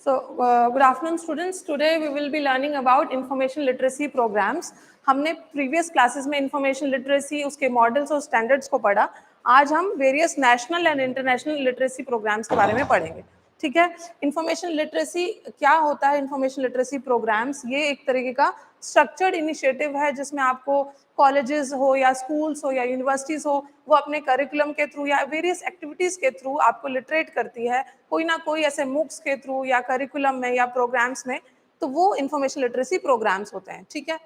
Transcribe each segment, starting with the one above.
Good afternoon, students. Today we will be learning about information literacy programs. हमने previous classes में information literacy उसके models और standards को पढ़ा. आज हम various national and international literacy programs के बारे में पढ़ेंगे. ठीक है. Information literacy क्या होता है? Information literacy programs ये एक तरीके का स्ट्रक्चर्ड इनिशिएटिव है जिसमें आपको कॉलेजेस हो या स्कूल्स हो या यूनिवर्सिटीज हो, वो अपने करिकुलम के थ्रू या वेरियस एक्टिविटीज के थ्रू आपको लिटरेट करती है, कोई ना कोई ऐसे मूक्स के थ्रू या करिकुलम में या प्रोग्राम्स में, तो वो इंफॉर्मेशन लिटरेसी प्रोग्राम्स होते हैं. ठीक है.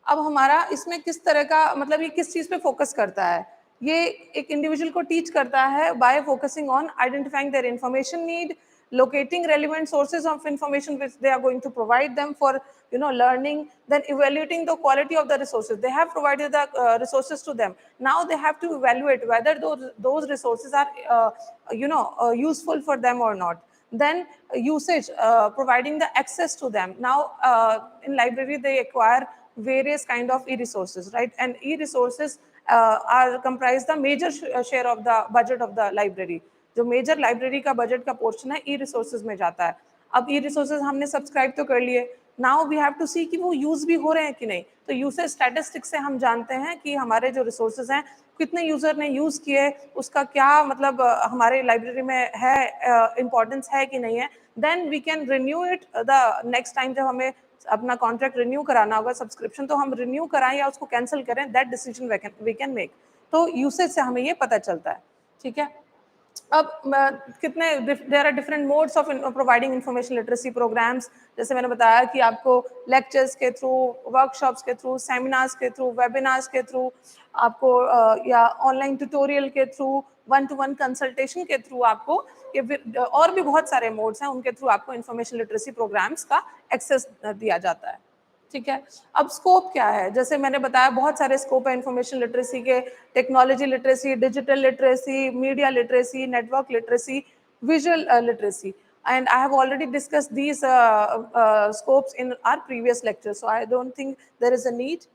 अब हमारा इसमें किस तरह का मतलब ये किस चीज पे फोकस करता है? ये एक इंडिविजुअल को टीच करता है by focusing on identifying their information need, locating relevant sources of information which they are going to provide them for learning, then evaluating the quality of the resources. They have provided the resources to them. Now they have to evaluate whether those resources are useful for them or not. Then usage, providing the access to them. Now in library they acquire various kind of e-resources, right? And e-resources are comprise the major share of the budget of the library. जो major library का budget का portion है ई resources में जाता है. अब ई resources हमने subscribe तो कर लिए, नाउ वी हैव टू सी कि वो यूज भी हो रहे हैं कि नहीं. तो यूसेज स्टैटिस्टिक्स से हम जानते हैं कि हमारे जो रिसोर्सेज हैं कितने यूजर ने यूज किए, उसका क्या मतलब हमारे लाइब्रेरी में है, इंपॉर्टेंस है कि नहीं है. Then we can renew it the next time जब हमें अपना कॉन्ट्रैक्ट रिन्यू कराना होगा सब्सक्रिप्शन, तो हम रिन्यू कराएं या उसको कैंसिल करें, that decision we can make. तो यूसेज से हमें ये पता चलता है. ठीक है. अब कितने there are different modes of providing information literacy programmes. जैसे मैंने बताया कि आपको लेक्चर्स के थ्रू, वर्कशॉप्स के थ्रू, सेमिनार्स के थ्रू, वेबिनार्स के थ्रू, आपको या ऑनलाइन ट्यूटोरियल के through, one to one consultation के थ्रू, आपको ये और भी बहुत सारे मोड्स हैं, उनके थ्रू आपको इंफॉर्मेशन लिटरेसी प्रोग्राम्स का एक्सेस दिया जाता है. ठीक है. अब स्कोप क्या है? जैसे मैंने बताया बहुत सारे स्कोप है इंफॉर्मेशन लिटरेसी के. Technology literacy, digital literacy, media literacy, network literacy, visual literacy. And I have already discussed these scopes in our previous lecture, so I don't think there is a need.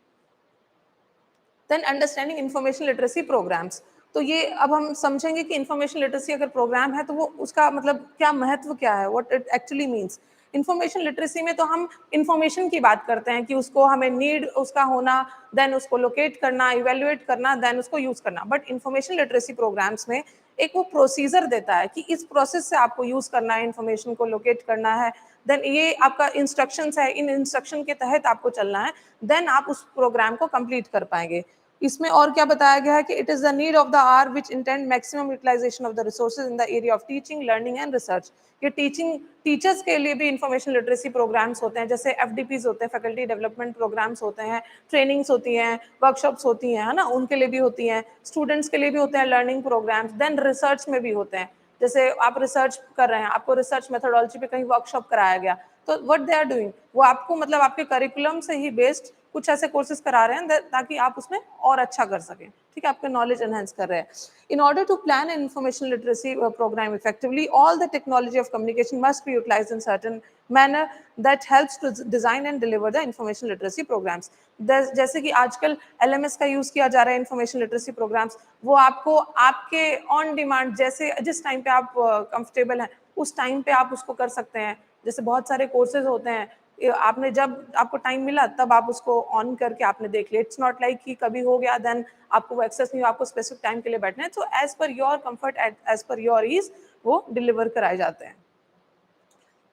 Then understanding information literacy programs. तो ये अब हम समझेंगे कि information literacy अगर programme है तो वो उसका मतलब क्या महत्व क्या है, what it actually means. Information literacy में तो हम इंफॉर्मेशन की बात करते हैं कि उसको हमें नीड उसका होना, देन उसको लोकेट करना, इवेल्युएट करना, देन उसको यूज करना. बट इंफॉर्मेशन लिटरेसी प्रोग्राम्स में एक वो प्रोसीजर देता है कि इस प्रोसेस से आपको यूज करना है, इंफॉर्मेशन को लोकेट करना है, देन ये आपका इंस्ट्रक्शंस है, इन इंस्ट्रक्शन के तहत आपको चलना है, देन आप उस प्रोग्राम को कंप्लीट कर पाएंगे. इसमें और क्या बताया गया है कि it is the need of the hour which intend maximum utilisation of the resources in the area of teaching, learning and research. ये टीचर्स के लिए भी इंफॉर्मेशन लिटरेसी प्रोग्राम्स होते हैं, जैसे एफडीपीज होते हैं, फैकल्टी डेवलपमेंट प्रोग्राम्स होते हैं, ट्रेनिंग्स होती हैं, वर्कशॉप्स होती हैं, है ना, उनके लिए भी होती हैं. स्टूडेंट्स के लिए भी होते हैं लर्निंग प्रोग्राम्स. देन रिसर्च में भी होते हैं, जैसे आप रिसर्च कर रहे हैं, आपको रिसर्च मेथोडोलॉजी पे कहीं वर्कशॉप कराया गया, तो व्हाट दे आर डूइंग, वो आपको मतलब आपके करिकुलम से ही बेस्ड कुछ ऐसे कोर्सेज करा रहे हैं ताकि आप उसमें और अच्छा कर सकें. ठीक है, आपके नॉलेज एनहेंस कर रहे हैं. In order to plan an information literacy programme effectively, all the technology of communication must be utilised in certain manner that helps to design and deliver the information literacy programmes. जैसे कि आजकल LMS का use किया जा रहा है information literacy programmes, वो आपको आपके ऑन डिमांड जैसे जिस टाइम पे आप कंफर्टेबल हैं उस टाइम पे आप उसको कर सकते हैं. जैसे बहुत सारे कोर्सेज होते हैं, आपने जब आपको टाइम मिला तब आप उसको ऑन करके आपने देख लिया. इट्स नॉट लाइक कि कभी हो गया देन आपको वो एक्सेस नहीं, आपको स्पेसिफिक टाइम के लिए बैठना है. तो as per your comfort, as per your ease वो डिलीवर कराए जाते हैं.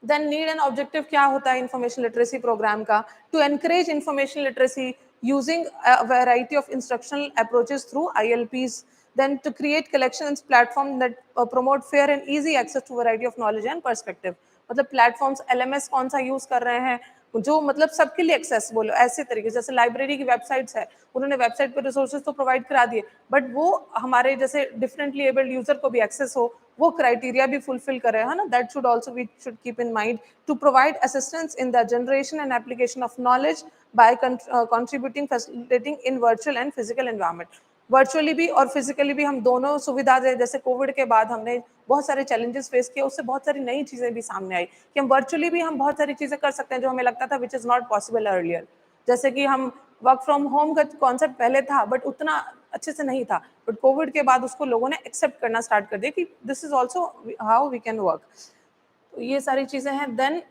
देन नीड एंड ऑब्जेक्टिव क्या होता है इंफॉर्मेशन लिटरेसी प्रोग्राम का? To encourage information literacy using a variety of instructional approaches through ILPs. Then to create collections platform that promote fair and easy access to variety of knowledge and perspective. मतलब platforms LMS कौन सा use कर रहे हैं जो मतलब सबके लिए एक्सेसिबल हो, ऐसे तरीके जैसे लाइब्रेरी की वेबसाइट्स है, उन्होंने वेबसाइट पर रिसोर्सेज तो प्रोवाइड करा दिए, बट वो हमारे जैसे डिफरेंटली एबल्ड यूजर को भी एक्सेस हो, वो क्राइटेरिया भी फुलफिल करे, है ना. That should also we should keep in mind to provide assistance in the generation and application of knowledge by contributing facilitating in virtual and physical environment. Virtually भी और फिजिकली भी हम दोनों सुविधा दे. जैसे कोविड के बाद हमने बहुत सारे चैलेंजेस फेस किए, उससे बहुत सारी नई चीजें भी सामने आई कि हम वर्चुअली भी हम बहुत सारी चीजें कर सकते हैं जो हमें लगता था which is not possible earlier. जैसे कि हम वर्क फ्रॉम होम का कॉन्सेप्ट पहले था बट उतना अच्छे से नहीं था, बट कोविड के बाद उसको लोगों ने एक्सेप्ट करना स्टार्ट कर दिया कि this is also how we can work. ये सारी चीज़ें हैं. Then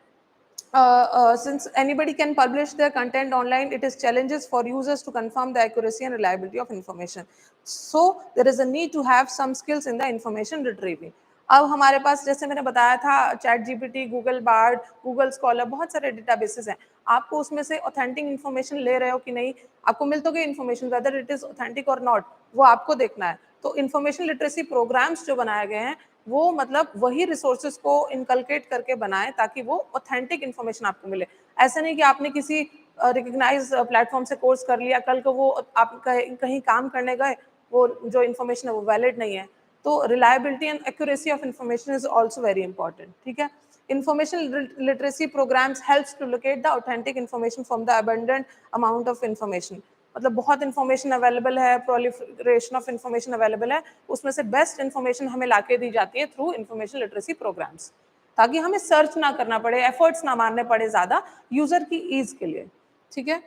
since anybody can publish their content online, it is challenges for users to confirm the accuracy and reliability of information. So there is a need to have some skills in the information retrieving. अब हमारे पास जैसे मैंने बताया था chat GPT, Google Bard, Google scholar, बहुत सारे databases हैं. आपको उसमें से ऑथेंटिक इन्फॉर्मेशन ले रहे हो कि नहीं, आपको मिल तो गई information, whether it is authentic और नॉट, वो आपको देखना है. तो इन्फॉर्मेशन लिटरेसी प्रोग्राम्स जो बनाए गए हैं वो मतलब वही रिसोर्सेज को इनकलकेट करके बनाएं ताकि वो ऑथेंटिक इन्फॉर्मेशन आपको मिले. ऐसा नहीं कि आपने किसी रिकग्नाइज प्लेटफॉर्म से कोर्स कर लिया, कल को वो आप कहीं काम करने गए, वो जो इन्फॉर्मेशन है वो वैलिड नहीं है. तो reliability and accuracy of information is also very important. ठीक है. Information literacy programmes helps to locate the authentic information from the abundant amount of information. मतलब बहुत इन्फॉर्मेशन अवेलेबल है, प्रोलिफरेशन ऑफ इन्फॉर्मेशन अवेलेबल है, उसमें से बेस्ट इन्फॉर्मेशन हमें लाके दी जाती है थ्रू इन्फॉर्मेशन लिटरेसी प्रोग्राम्स, ताकि हमें सर्च ना करना पड़े, एफर्ट्स ना मारने पड़े ज़्यादा, यूज़र की ईज के लिए. ठीक है.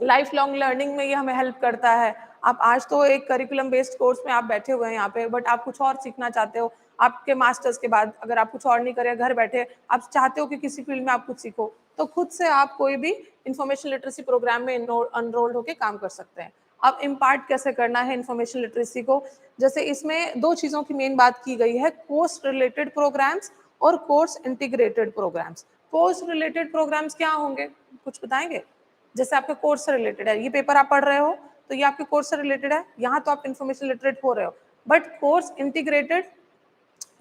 लाइफ लॉन्ग लर्निंग में ये हमें हेल्प करता है. आप आज तो एक करिकुलम बेस्ड कोर्स में आप बैठे हुए हैं यहाँ पे, बट आप कुछ और सीखना चाहते हो. आपके मास्टर्स के बाद अगर आप कुछ और नहीं करें, घर बैठे आप चाहते हो कि किसी फील्ड में आप कुछ सीखो, तो खुद से आप कोई भी इंफॉर्मेशन लिटरेसी प्रोग्राम में एनरोल्ड होकर काम कर सकते हैं. अब इम्पार्ट कैसे करना है इंफॉर्मेशन लिटरेसी को, जैसे इसमें दो चीज़ों की मेन बात की गई है, कोर्स रिलेटेड प्रोग्राम्स और course integrated programmes. Course related programmes क्या होंगे, कुछ बताएंगे? जैसे आपके कोर्स से रिलेटेड है, ये पेपर आप पढ़ रहे हो तो ये आपके कोर्स से रिलेटेड है, यहाँ तो आप इन्फॉर्मेशन लिटरेट हो रहे हो. बट कोर्स इंटीग्रेटेड,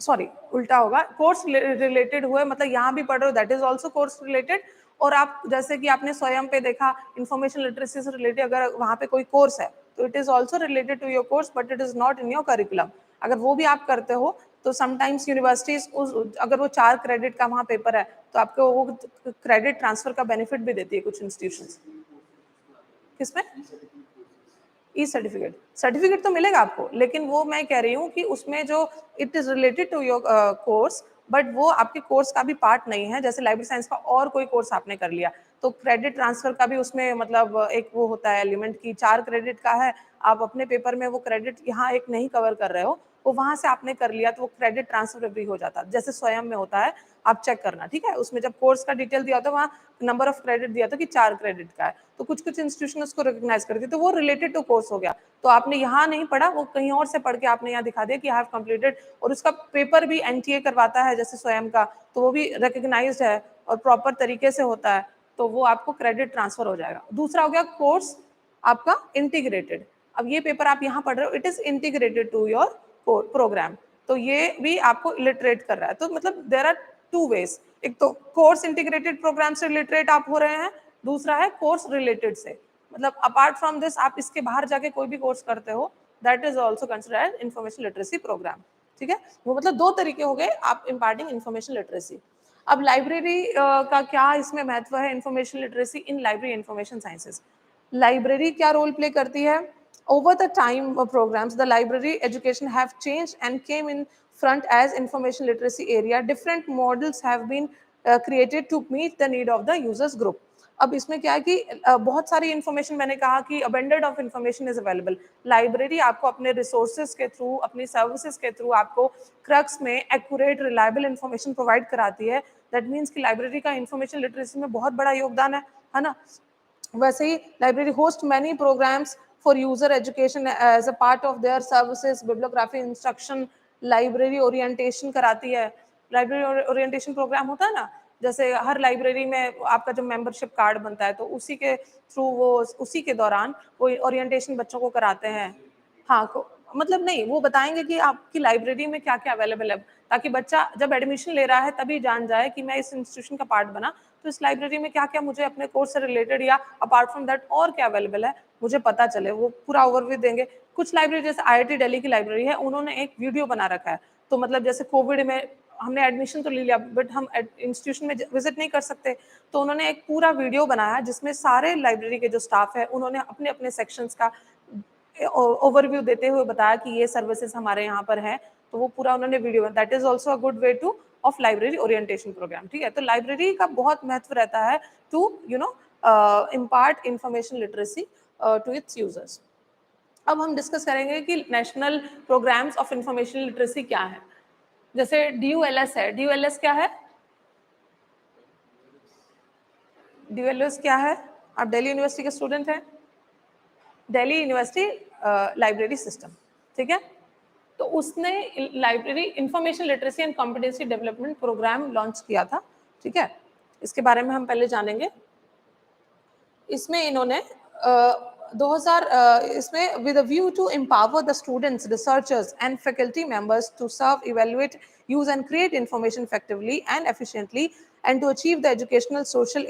सॉरी उल्टा होगा, कोर्स रिलेटेड हुए मतलब यहाँ भी पढ़ रहे हो, that is also course related. और आप जैसे कि आपने स्वयं पे देखा इन्फॉर्मेशन लिटरेसी से रिलेटेड अगर वहाँ पे कोई कोर्स है तो it is also related to your course, but it is not in your curriculum. अगर वो भी आप करते हो तो समटाइम्स यूनिवर्सिटीज अगर वो 4 क्रेडिट का वहाँ पेपर है तो आपको वो क्रेडिट ट्रांसफर का बेनिफिट भी देती है कुछ इंस्टीट्यूशंस. किसमें? ई सर्टिफिकेट. सर्टिफिकेट तो मिलेगा आपको, लेकिन वो मैं कह रही हूँ कि उसमें जो it is related to your course, but वो आपके कोर्स का भी पार्ट नहीं है. जैसे लाइब्रेरी साइंस का और कोई कोर्स आपने कर लिया तो क्रेडिट ट्रांसफर का भी उसमें मतलब एक वो होता है एलिमेंट की 4 क्रेडिट का है, आप अपने पेपर में वो क्रेडिट यहाँ एक नहीं कवर कर रहे हो, वो वहां से आपने कर लिया तो वो क्रेडिट ट्रांसफर भी हो जाता है, जैसे स्वयं में होता है. आप चेक करना. ठीक है. उसमें जब कोर्स का डिटेल दिया होता है वहाँ नंबर ऑफ क्रेडिट दिया था कि 4 क्रेडिट का है, तो कुछ कुछ इंस्टीट्यूशन उसको रिकॉग्नाइज करती है, तो वो रिलेटेड टू कोर्स हो गया. तो आपने यहाँ नहीं पढ़ा, वो कहीं और से पढ़ के आपने यहाँ दिखा दिया कि आई हैव कंप्लीटेड, और उसका पेपर भी एनटीए करवाता है जैसे स्वयं का, तो वो भी रिकॉग्नाइज्ड है और प्रॉपर तरीके से होता है, तो वो आपको क्रेडिट ट्रांसफर हो जाएगा. दूसरा हो गया कोर्स आपका इंटीग्रेटेड. अब ये पेपर आप यहाँ पढ़ रहे हो, it is integrated to your programme, तो ये भी आपको इलिटरेट कर रहा है. तो मतलब देयर आर 2 वेज, एक तो कोर्स इंटीग्रेटेड प्रोग्राम से इलिटरेट आप हो रहे हैं, दूसरा है कोर्स रिलेटेड से. मतलब अपार्ट फ्रॉम दिस आप इसके बाहर जाके कोई भी कोर्स करते हो, that is also considered information literacy programme. ठीक है. वो मतलब 2 तरीके हो गए आप इम्पार्टिंग इन्फॉर्मेशन लिटरेसी. अब लाइब्रेरी का क्या इसमें महत्व है information literacy in library information sciences. Library क्या रोल प्ले करती है? Over the time of programs, the library education have changed and came in front as information literacy area. Different models have been created to meet the need of the users group. अब इसमें क्या है कि बहुत सारी information, मैंने कहा कि abundant of information is available. Library आपको अपने रिसोर्सेज के थ्रू, अपनी सर्विसेज के थ्रू आपको क्रक्स में एक्यूरेट रिलायबल इन्फॉर्मेशन प्रोवाइड कराती है. दैट मीन्स कि लाइब्रेरी का इन्फॉर्मेशन लिटरेसी में बहुत बड़ा योगदान है ना. वैसे ही library host many programmes for user education as a part of their services, bibliography, instruction, library orientation कराती है. लाइब्रेरी ओरिएंटेशन प्रोग्राम होता है ना, जैसे हर लाइब्रेरी में आपका जो मेंबरशिप कार्ड बनता है तो उसी के थ्रू वो उसी के दौरान वो ओरिएंटेशन बच्चों को कराते हैं. हाँ, मतलब नहीं, वो बताएंगे कि आपकी लाइब्रेरी में क्या क्या अवेलेबल है, ताकि बच्चा जब एडमिशन ले रहा है तभी जान जाए कि मैं इस इंस्टीट्यूशन का पार्ट बना तो इस लाइब्रेरी में क्या क्या मुझे अपने कोर्स से रिलेटेड या अपार्ट फ्रॉम दैट और क्या अवेलेबल है मुझे पता चले. वो पूरा ओवरव्यू देंगे. कुछ लाइब्रेरी जैसे आईआईटी दिल्ली की लाइब्रेरी है, उन्होंने एक वीडियो बना रखा है. तो मतलब जैसे कोविड में हमने एडमिशन तो ले लिया बट हम इंस्टीट्यूशन में विजिट नहीं कर सकते, तो उन्होंने एक पूरा वीडियो बनाया जिसमें सारे लाइब्रेरी के जो स्टाफ है उन्होंने अपने अपने सेक्शंस का ओवरव्यू देते हुए बताया कि ये सर्विसेज हमारे यहाँ पर है. तो वो पूरा उन्होंने video, that is also a good way to of library orientation programme. ठीक है. तो लाइब्रेरी का बहुत महत्व रहता है to impart information literacy to its users. अब हम डिस्कस करेंगे कि national programmes of information literacy क्या है. जैसे DULS है. DULS क्या है? DLS क्या है? आप दिल्ली यूनिवर्सिटी के स्टूडेंट हैं? दिल्ली यूनिवर्सिटी लाइब्रेरी सिस्टम, ठीक है। तो उसने library information literacy and competency development programme launch किया था, ठीक है। इसके बारे में हम पहले जानेंगे। इसमें इन्होंने 2000 इसमें with a view to empower the students, researchers and faculty members to serve, evaluate, use and create information effectively and efficiently and to achieve the educational, social,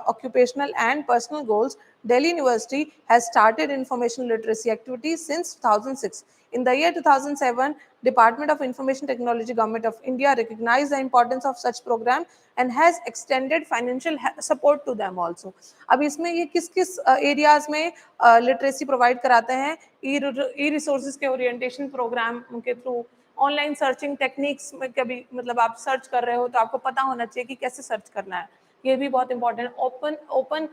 occupational and personal goals, Delhi University has started information literacy activities since 2006. In the year 2007, Department of Information Technology, Government of India recognized the importance of such program and has extended financial support to them also. अब इसमें ये किस किस areas में literacy provide कराते हैं? ई resources के orientation programme के थ्रू, ऑनलाइन सर्चिंग टेक्निक्स में कभी मतलब आप सर्च कर रहे हो तो आपको पता होना चाहिए कि कैसे सर्च करना है, ये भी बहुत important. Open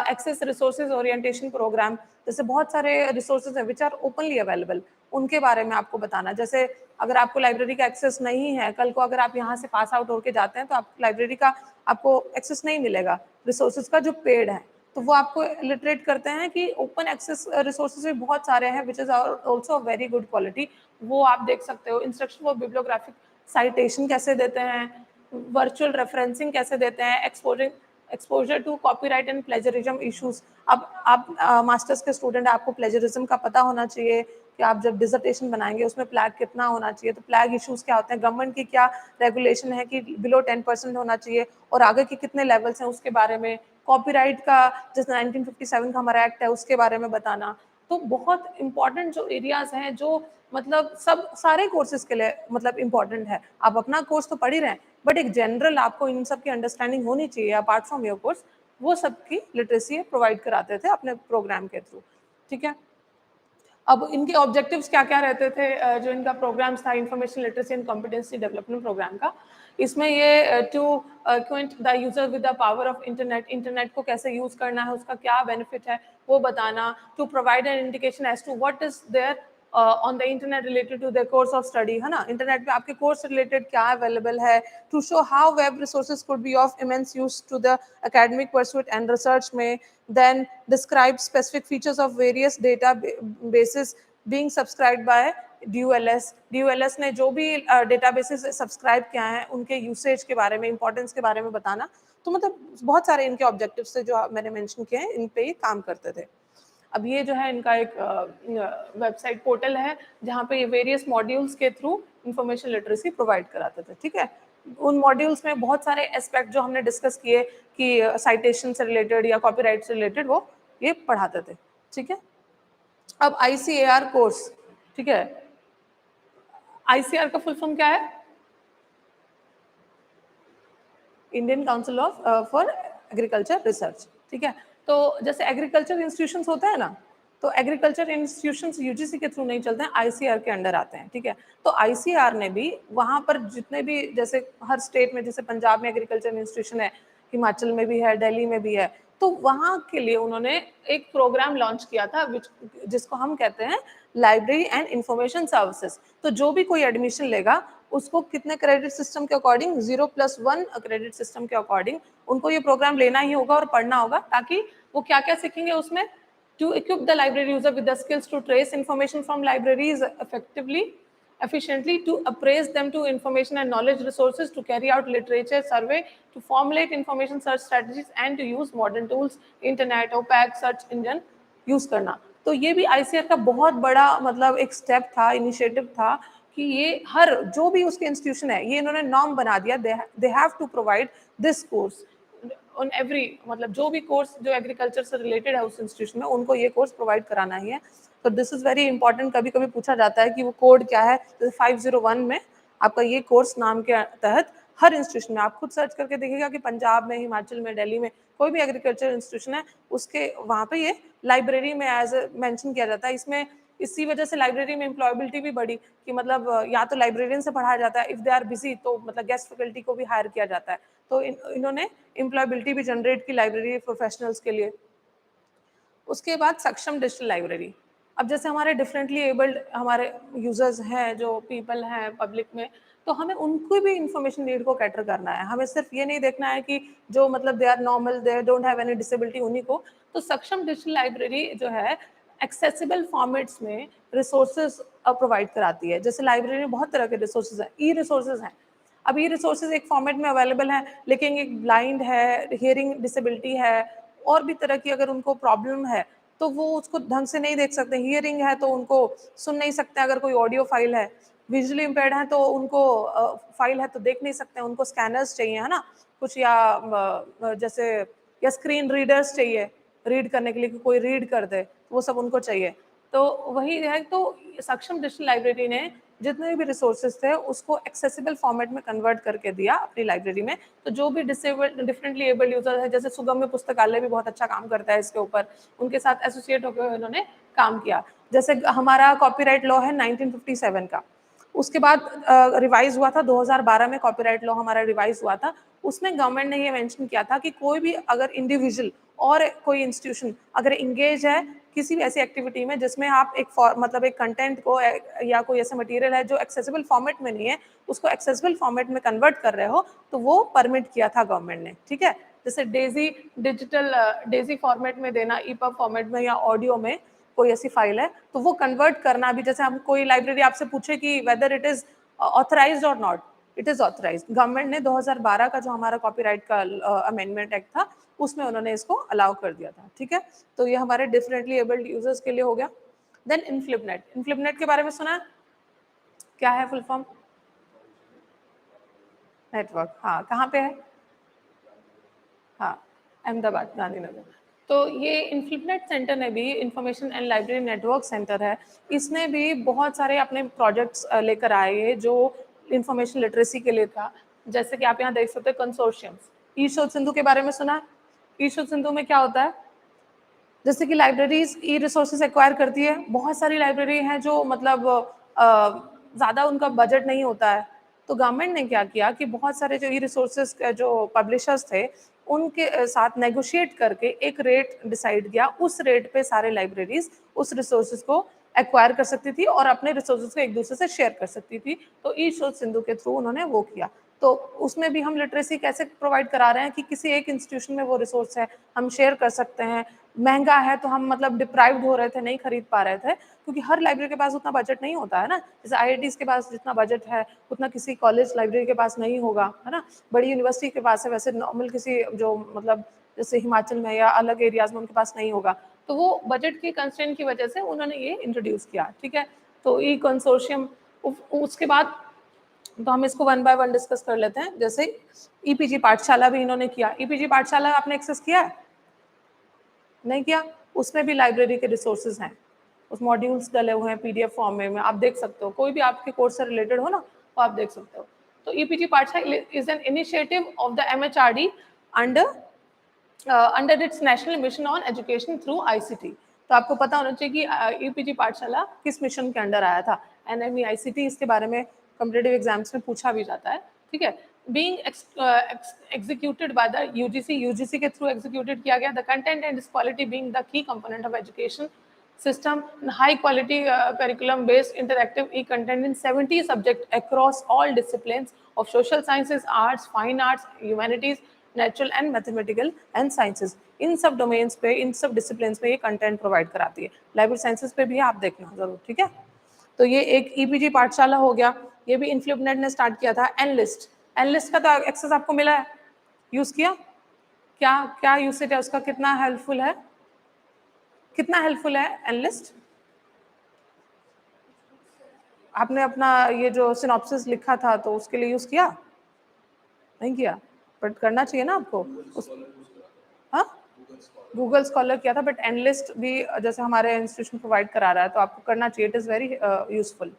access resources orientation programme, जैसे बहुत सारे रिसोर्सेज हैं विच आर ओपनली अवेलेबल, उनके बारे में आपको बताना। जैसे अगर आपको लाइब्रेरी का एक्सेस नहीं है, कल को अगर आप यहाँ से पास आउट होकर जाते हैं तो आप लाइब्रेरी का आपको एक्सेस नहीं मिलेगा रिसोर्सेज का जो पेड है, तो वो आपको लिटरेट करते हैं कि ओपन एक्सेस रिसोर्सेज भी बहुत सारे हैं which is also very good quality, वो आप देख सकते हो। इंस्ट्रक्शन फॉर बिब्लियोग्राफिक साइटेशन कैसे देते हैं, वर्चुअल रेफरेंसिंग कैसे देते हैं, exposure to copyright and plagiarism issues. अब आप मास्टर्स के स्टूडेंट, आपको प्लेजरिज्म का पता होना चाहिए कि आप जब डिसर्टेशन बनाएंगे उसमें फ्लैग कितना होना चाहिए, तो फ्लैग इश्यूज क्या होते हैं, गवर्नमेंट की क्या रेगुलेशन है कि बिलो 10% होना चाहिए और आगे के कितने लेवल्स हैं उसके बारे में, कॉपीराइट का जैसे 1957 का हमारा एक्ट है उसके बारे में बताना। तो बहुत इंपॉर्टेंट जो एरियाज हैं जो मतलब सब सारे कोर्सेज के लिए मतलब इंपॉर्टेंट है। आप अपना कोर्स तो पढ़ ही रहे हैं बट एक जनरल आपको इन सब की अंडरस्टैंडिंग होनी चाहिए अपार्ट फ्रॉम योर कोर्स, वो सब की लिटरेसी प्रोवाइड कराते थे अपने प्रोग्राम के थ्रू, ठीक है। अब इनके ऑब्जेक्टिव्स क्या क्या रहते थे, जो इनका प्रोग्राम्स था information literacy and competency development programme का, इसमें ये to acquaint the user with the power of internet, internet को कैसे यूज करना है, उसका क्या बेनिफिट है वो बताना, to provide an indication as to what is there on the internet related to the course of study, है ना, इंटरनेट पे आपके कोर्स रिलेटेड क्या अवेलेबल है, to show how web resources could be of immense use to the academic pursuit and research में, then describe specific features of various databases being subscribed by DULS। DULS ने जो भी databases subscribe किया है उनके usage के बारे में, इंपॉर्टेंस के बारे में बताना। तो मतलब बहुत सारे इनके ऑब्जेक्टिव्स थे जो मैंने मेंशन किए हैं, इन पे ये काम करते थे। अब ये जो है इनका एक वेबसाइट पोर्टल है जहाँ पे ये वेरियस मॉड्यूल्स के थ्रू इंफॉर्मेशन लिटरेसी प्रोवाइड कराते थे, ठीक है। उन मॉड्यूल्स में बहुत सारे एस्पेक्ट जो हमने डिस्कस किए कि साइटेशन से रिलेटेड या कॉपीराइट से रिलेटेड, वो ये पढ़ाते थे, ठीक है। अब ICAR कोर्स, ठीक है, ICAR का फुल फॉर्म क्या है? Indian council of for agriculture research, ठीक है। तो जैसे एग्रीकल्चर इंस्टीट्यूशंस होते हैं ना, तो एग्रीकल्चर इंस्टीट्यूशंस यूजीसी के थ्रू नहीं चलते हैं, ICAR के अंडर आते हैं, ठीक है। तो ICAR ने भी वहाँ पर जितने भी, जैसे हर स्टेट में, जैसे पंजाब में एग्रीकल्चर इंस्टीट्यूशन है, हिमाचल में भी है, दिल्ली में भी है, तो वहाँ के लिए उन्होंने एक प्रोग्राम लॉन्च किया था जिसको हम कहते हैं लाइब्रेरी एंड इंफॉर्मेशन सर्विसेज। तो जो भी कोई एडमिशन लेगा उसको कितने क्रेडिट सिस्टम के अकॉर्डिंग, 0+1 क्रेडिट सिस्टम के अकॉर्डिंग उनको ये प्रोग्राम लेना ही होगा और पढ़ना होगा, ताकि वो क्या क्या सीखेंगे उसमें, to equip the library user with the skills to trace information from libraries effectively, efficiently, to appraise them to information and knowledge resources, to carry out literature survey, to formulate information search strategies and to use modern tools, internet, OPAC, search engine use करना। तो ये भी ICAR का बहुत बड़ा मतलब एक step था, इनिशिएटिव था कि ये हर जो भी उसके इंस्टीट्यूशन है, ये इन्होंने नॉर्म बना दिया, they have to provide this course on every, मतलब जो भी कोर्स जो एग्रीकल्चर से रिलेटेड है उस इंस्टीट्यूशन में, उनको ये कोर्स प्रोवाइड कराना ही है। तो दिस इज वेरी इंपॉर्टेंट। कभी कभी पूछा जाता है कि वो कोड क्या है, जैसे 501 में आपका ये कोर्स नाम के तहत हर इंस्टीट्यूशन में, आप खुद सर्च करके देखिएगा कि पंजाब में, हिमाचल में, दिल्ली में कोई भी एग्रीकल्चर इंस्टीट्यूशन है उसके वहाँ पे ये लाइब्रेरी में एज मेंशन किया जाता है। इसमें इसी वजह से लाइब्रेरी में एम्प्लॉयबिलिटी भी बढ़ी कि मतलब या तो लाइब्रेरियन से पढ़ाया जाता है, इफ दे आर बिजी तो मतलब गेस्ट फैकल्टी को भी हायर किया जाता है। तो इन्होंने एम्प्लॉयबिलिटी भी जनरेट की लाइब्रेरी प्रोफेशनल्स के लिए। उसके बाद सक्षम डिजिटल लाइब्रेरी। अब जैसे हमारे डिफरेंटली एबल्ड हमारे यूजर्स हैं, जो पीपल हैं पब्लिक में, तो हमें उनको भी इंफॉर्मेशन नीड को कैटर करना है। हमें सिर्फ ये नहीं देखना है कि जो मतलब they are normal, they don't have any disability, उन्हीं को। तो सक्षम डिजिटल लाइब्रेरी जो है एक्सेसिबल फॉर्मेट्स में रिसोर्सेज प्रोवाइड कराती है। जैसे लाइब्रेरी में बहुत तरह के रिसोर्सेज हैं, ई रिसोर्सेज हैं। अब ये रिसोर्सेज एक फॉर्मेट में अवेलेबल है, लेकिन एक ब्लाइंड है, हियरिंग डिसेबिलिटी है, और भी तरह की अगर उनको प्रॉब्लम है तो वो उसको ढंग से नहीं देख सकते। हियरिंग है तो उनको सुन नहीं सकते, अगर कोई ऑडियो फाइल है। विजुअली इम्पेयर्ड है तो उनको फाइल है तो देख नहीं सकते, उनको स्कैनर्स चाहिए, है ना कुछ, या जैसे या स्क्रीन रीडर्स चाहिए रीड करने के लिए, कि कोई रीड कर दे, वो सब उनको चाहिए। तो वही है। तो सक्षम डिजिटल लाइब्रेरी ने जितने भी रिसोर्सेज थे उसको एक्सेसिबल फॉर्मेट में कन्वर्ट करके दिया अपनी लाइब्रेरी में। तो जो भी डिफरेंटली एबल्ड यूजर है, जैसे सुगम्य पुस्तकालय भी बहुत अच्छा काम करता है इसके ऊपर, उनके साथ एसोसिएट होकर उन्होंने काम किया। जैसे हमारा कॉपीराइट लॉ है 1957 का, उसके बाद रिवाइज हुआ था 2012 में, कॉपीराइट लॉ हमारा रिवाइज हुआ था। उसमें गवर्नमेंट ने ये मेंशन किया था कि कोई भी अगर इंडिविजुअल और कोई इंस्टीट्यूशन अगर इंगेज है किसी भी ऐसी एक्टिविटी में जिसमें आप एक मतलब एक कंटेंट को या कोई ऐसा मटेरियल है जो एक्सेसिबल फॉर्मेट में नहीं है, उसको एक्सेसिबल फॉर्मेट में कन्वर्ट कर रहे हो, तो वो परमिट किया था गवर्नमेंट ने। ठीक है, जैसे डेजी डिजिटल डेजी फॉर्मेट में देना, ईपब फॉर्मेट में, या ऑडियो में कोई ऐसी फाइल है तो वो कन्वर्ट करना भी। जैसे हम कोई लाइब्रेरी आपसे पूछे कि वेदर इट इज ऑथराइज्ड और not, it is authorised. Government ने 2012 का जो हमारा कॉपीराइट का अमेंडमेंट एक्ट था उसमें उन्होंने इसको अलाउ कर दिया था। ठीक है, तो ये हमारे डिफरेंटली एबल्ड यूजर्स के लिए हो गया। देन इनफ्लिपनेट, इनफ्लिपनेट के बारे में सुना है? क्या है फुल फॉर्म? नेटवर्क, हाँ कहाँ पे है? हाँ, अहमदाबाद, गांधीनगर। तो ये इन्फ्लिपनेट सेंटर ने भी, information and library network centre है, इसने भी बहुत सारे अपने प्रोजेक्ट्स लेकर आए हैं जो इंफॉर्मेशन लिटरेसी के लिए था। जैसे कि आप यहाँ देख सकते हैं कंसोर्शियम्स। ई शोध सिंधु के बारे में सुना है? ई शोध सिंधु में क्या होता है? जैसे कि लाइब्रेरीज ई रिसोर्सेज एक्वायर करती है, बहुत सारी लाइब्रेरी हैं जो मतलब ज़्यादा उनका बजट नहीं होता है, तो गवर्नमेंट ने क्या किया कि बहुत सारे जो ई रिसोर्सेज जो पब्लिशर्स थे उनके साथ नेगोशिएट करके एक रेट डिसाइड किया। उस रेट पे सारे लाइब्रेरीज उस रिसोर्सेज को एक्वायर कर सकती थी और अपने रिसोर्सेज को एक दूसरे से शेयर कर सकती थी। तो ई शोध सिंधु के थ्रू उन्होंने वो किया। तो उसमें भी हम लिटरेसी कैसे प्रोवाइड करा रहे हैं कि किसी एक इंस्टीट्यूशन में वो रिसोर्स है, हम शेयर कर सकते हैं। महंगा है तो हम मतलब डिप्राइव्ड हो रहे थे, नहीं खरीद पा रहे थे, क्योंकि हर लाइब्रेरी के पास उतना बजट नहीं होता है ना। जैसे आईआईटीज के पास जितना बजट है उतना किसी कॉलेज लाइब्रेरी के पास नहीं होगा, है ना। बड़ी यूनिवर्सिटी के पास है, वैसे नॉर्मल किसी जो मतलब जैसे हिमाचल में या अलग एरियाज में उनके पास नहीं होगा। तो वो बजट की कंस्ट्रेंट की वजह से उन्होंने ये इंट्रोड्यूस किया। ठीक है, तो ई कंसोर्शियम। उसके बाद तो हम इसको वन बाय वन डिस्कस कर लेते हैं। जैसे ईपीजी पाठशाला भी इन्होंने किया। ईपीजी पाठशाला आपने एक्सेस किया है? नहीं किया? उसमें भी लाइब्रेरी के रिसोर्सेज हैं, उस मॉड्यूल्स डले हुए हैं पीडीएफ फॉर्म में आप देख सकते हो। कोई भी आपके कोर्स से रिलेटेड हो ना तो आप देख सकते हो। तो ईपीजी पाठशाला is an initiative of the MHRD under under its national mission on education through ICT. तो आपको पता होना चाहिए कि ईपीजी पाठशाला किस मिशन के अंडर आया था। एनएमई आईसीटी, इसके बारे में कॉम्पिटिटिव एग्जाम्स में पूछा भी जाता है। ठीक है, being executed by the UGC के थ्रू एग्जीक्यूटेड किया गया। The content and its quality being the key component of education system, high quality curriculum based interactive e-content in 70 subjects across all disciplines of social sciences, arts, fine arts, humanities, natural and mathematical and sciences. इन सब domains पे, इन सब discipline पे ये content provide कराती है। Library sciences पे भी आप देखना जरूर। ठीक है, तो ये एक ईपीजी पाठशाला हो गया। ये भी इन्फ्लिपनेट ने स्टार्ट किया था। एनलिस्ट, एनलिस्ट का तो एक्सेस आपको मिला है, यूज किया? क्या क्या यूसेज है उसका, कितना हेल्पफुल है? कितना हेल्पफुल है एनलिस्ट? आपने अपना ये जो सिनॉप्सिस लिखा था तो उसके लिए यूज किया? नहीं किया, बट करना चाहिए ना आपको। हाँ, गूगल स्कॉलर किया था, बट एनलिस्ट भी जैसे हमारे इंस्टीट्यूशन प्रोवाइड करा रहा है तो आपको करना चाहिए। It is very useful.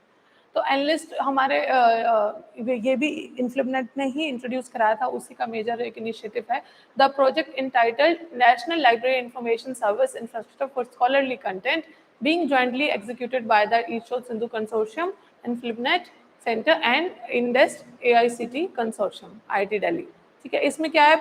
तो एनलिस्ट हमारे ये भी इन्फ्लिपनेट ने ही इंट्रोड्यूस कराया था, उसी का मेजर एक इनिशिएटिव है। The project entitled national library information service infrastructure for scholarly content being jointly executed by the Eastshore Sindhu Consortium, InflipNet Center and Indest AICT Consortium, IIT Delhi। ठीक है, इसमें क्या है,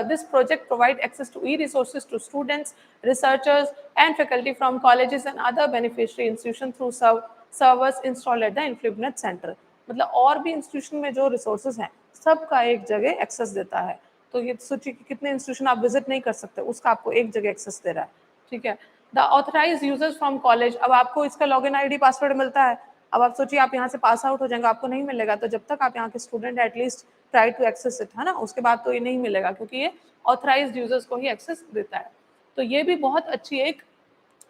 this project provide access to e resources to students, researchers and faculty from colleges and other beneficiary institution through servers installed at the InflipNet Center। मतलब और भी institution में जो रिसोर्सेज हैं सबका एक जगह एक्सेस देता है। तो ये सोचिए कि कितने इंस्टीट्यूशन आप विजिट नहीं कर सकते, उसका आपको एक जगह एक्सेस दे रहा है, ठीक है। The authorise users from college, अब आपको इसका लॉगिन आईडी पासवर्ड मिलता है। अब आप सोचिए आप यहाँ से पास आउट हो जाएंगे, आपको नहीं मिलेगा, तो जब तक आप यहाँ के student at least try to access it, है ना, उसके बाद तो ये नहीं मिलेगा, क्योंकि ये ऑथराइज यूजर्स को ही एक्सेस देता है। तो ये भी बहुत अच्छी एक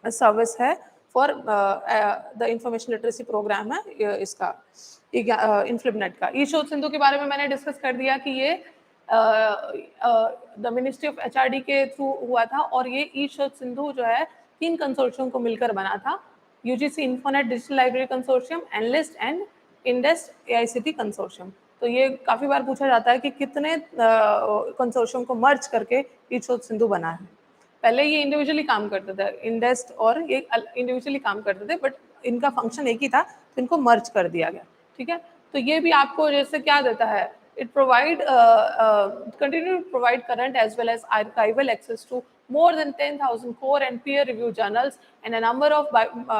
सर्विस है for the information literacy programme है इसका इन्फ्लिबनेट का। ई शोध सिंधु के बारे में मैंने डिस्कस कर दिया कि ये द मिनिस्ट्री ऑफ एचआरडी के थ्रू हुआ था, और ये ई शोध सिंधु जो है 3 कंसोर्शियम को मिलकर बना था, UGC Infonet digital library consortium, N-LIST and INDEST AICT consortium. तो ये काफी बार पूछा जाता है कि कितने कंसोर्शियम को मर्ज करके ई शोध सिंधु बना है। पहले ये इंडिविजुअली काम करते थे, इंडेस्ट और ये इंडिविजुअली काम करते थे, बट इनका फंक्शन एक ही था, तो इनको मर्ज कर दिया गया, ठीक है। तो ये भी आपको जैसे क्या देता है, it provide continue to provide current as well as archival access to more than 10,000 core and peer reviewed journals and a number of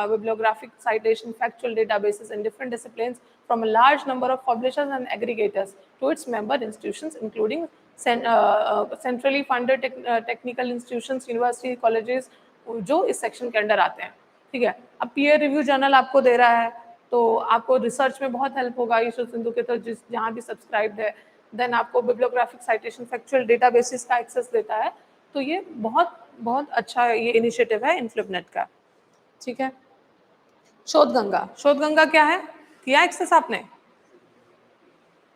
bibliographic citation factual databases in different disciplines from a large number of publishers and aggregators to its member institutions, including centrally funded technical institutions, university, colleges, जो इस section के under आते हैं, ठीक है। अब peer review journal आपको दे रहा है, तो आपको रिसर्च में बहुत हेल्प होगा ई शोध सिंधु के, तो जिस जहाँ भी सब्सक्राइब्ड है। देन आपको बिब्लियोग्राफिक साइटेशन फैक्चुअल डेटाबेसिस का एक्सेस देता है। तो ये बहुत बहुत अच्छा ये इनिशिएटिव है इन्फ्लिबनेट का, ठीक है। शोधगंगा, शोधगंगा क्या है, किया एक्सेस आपने?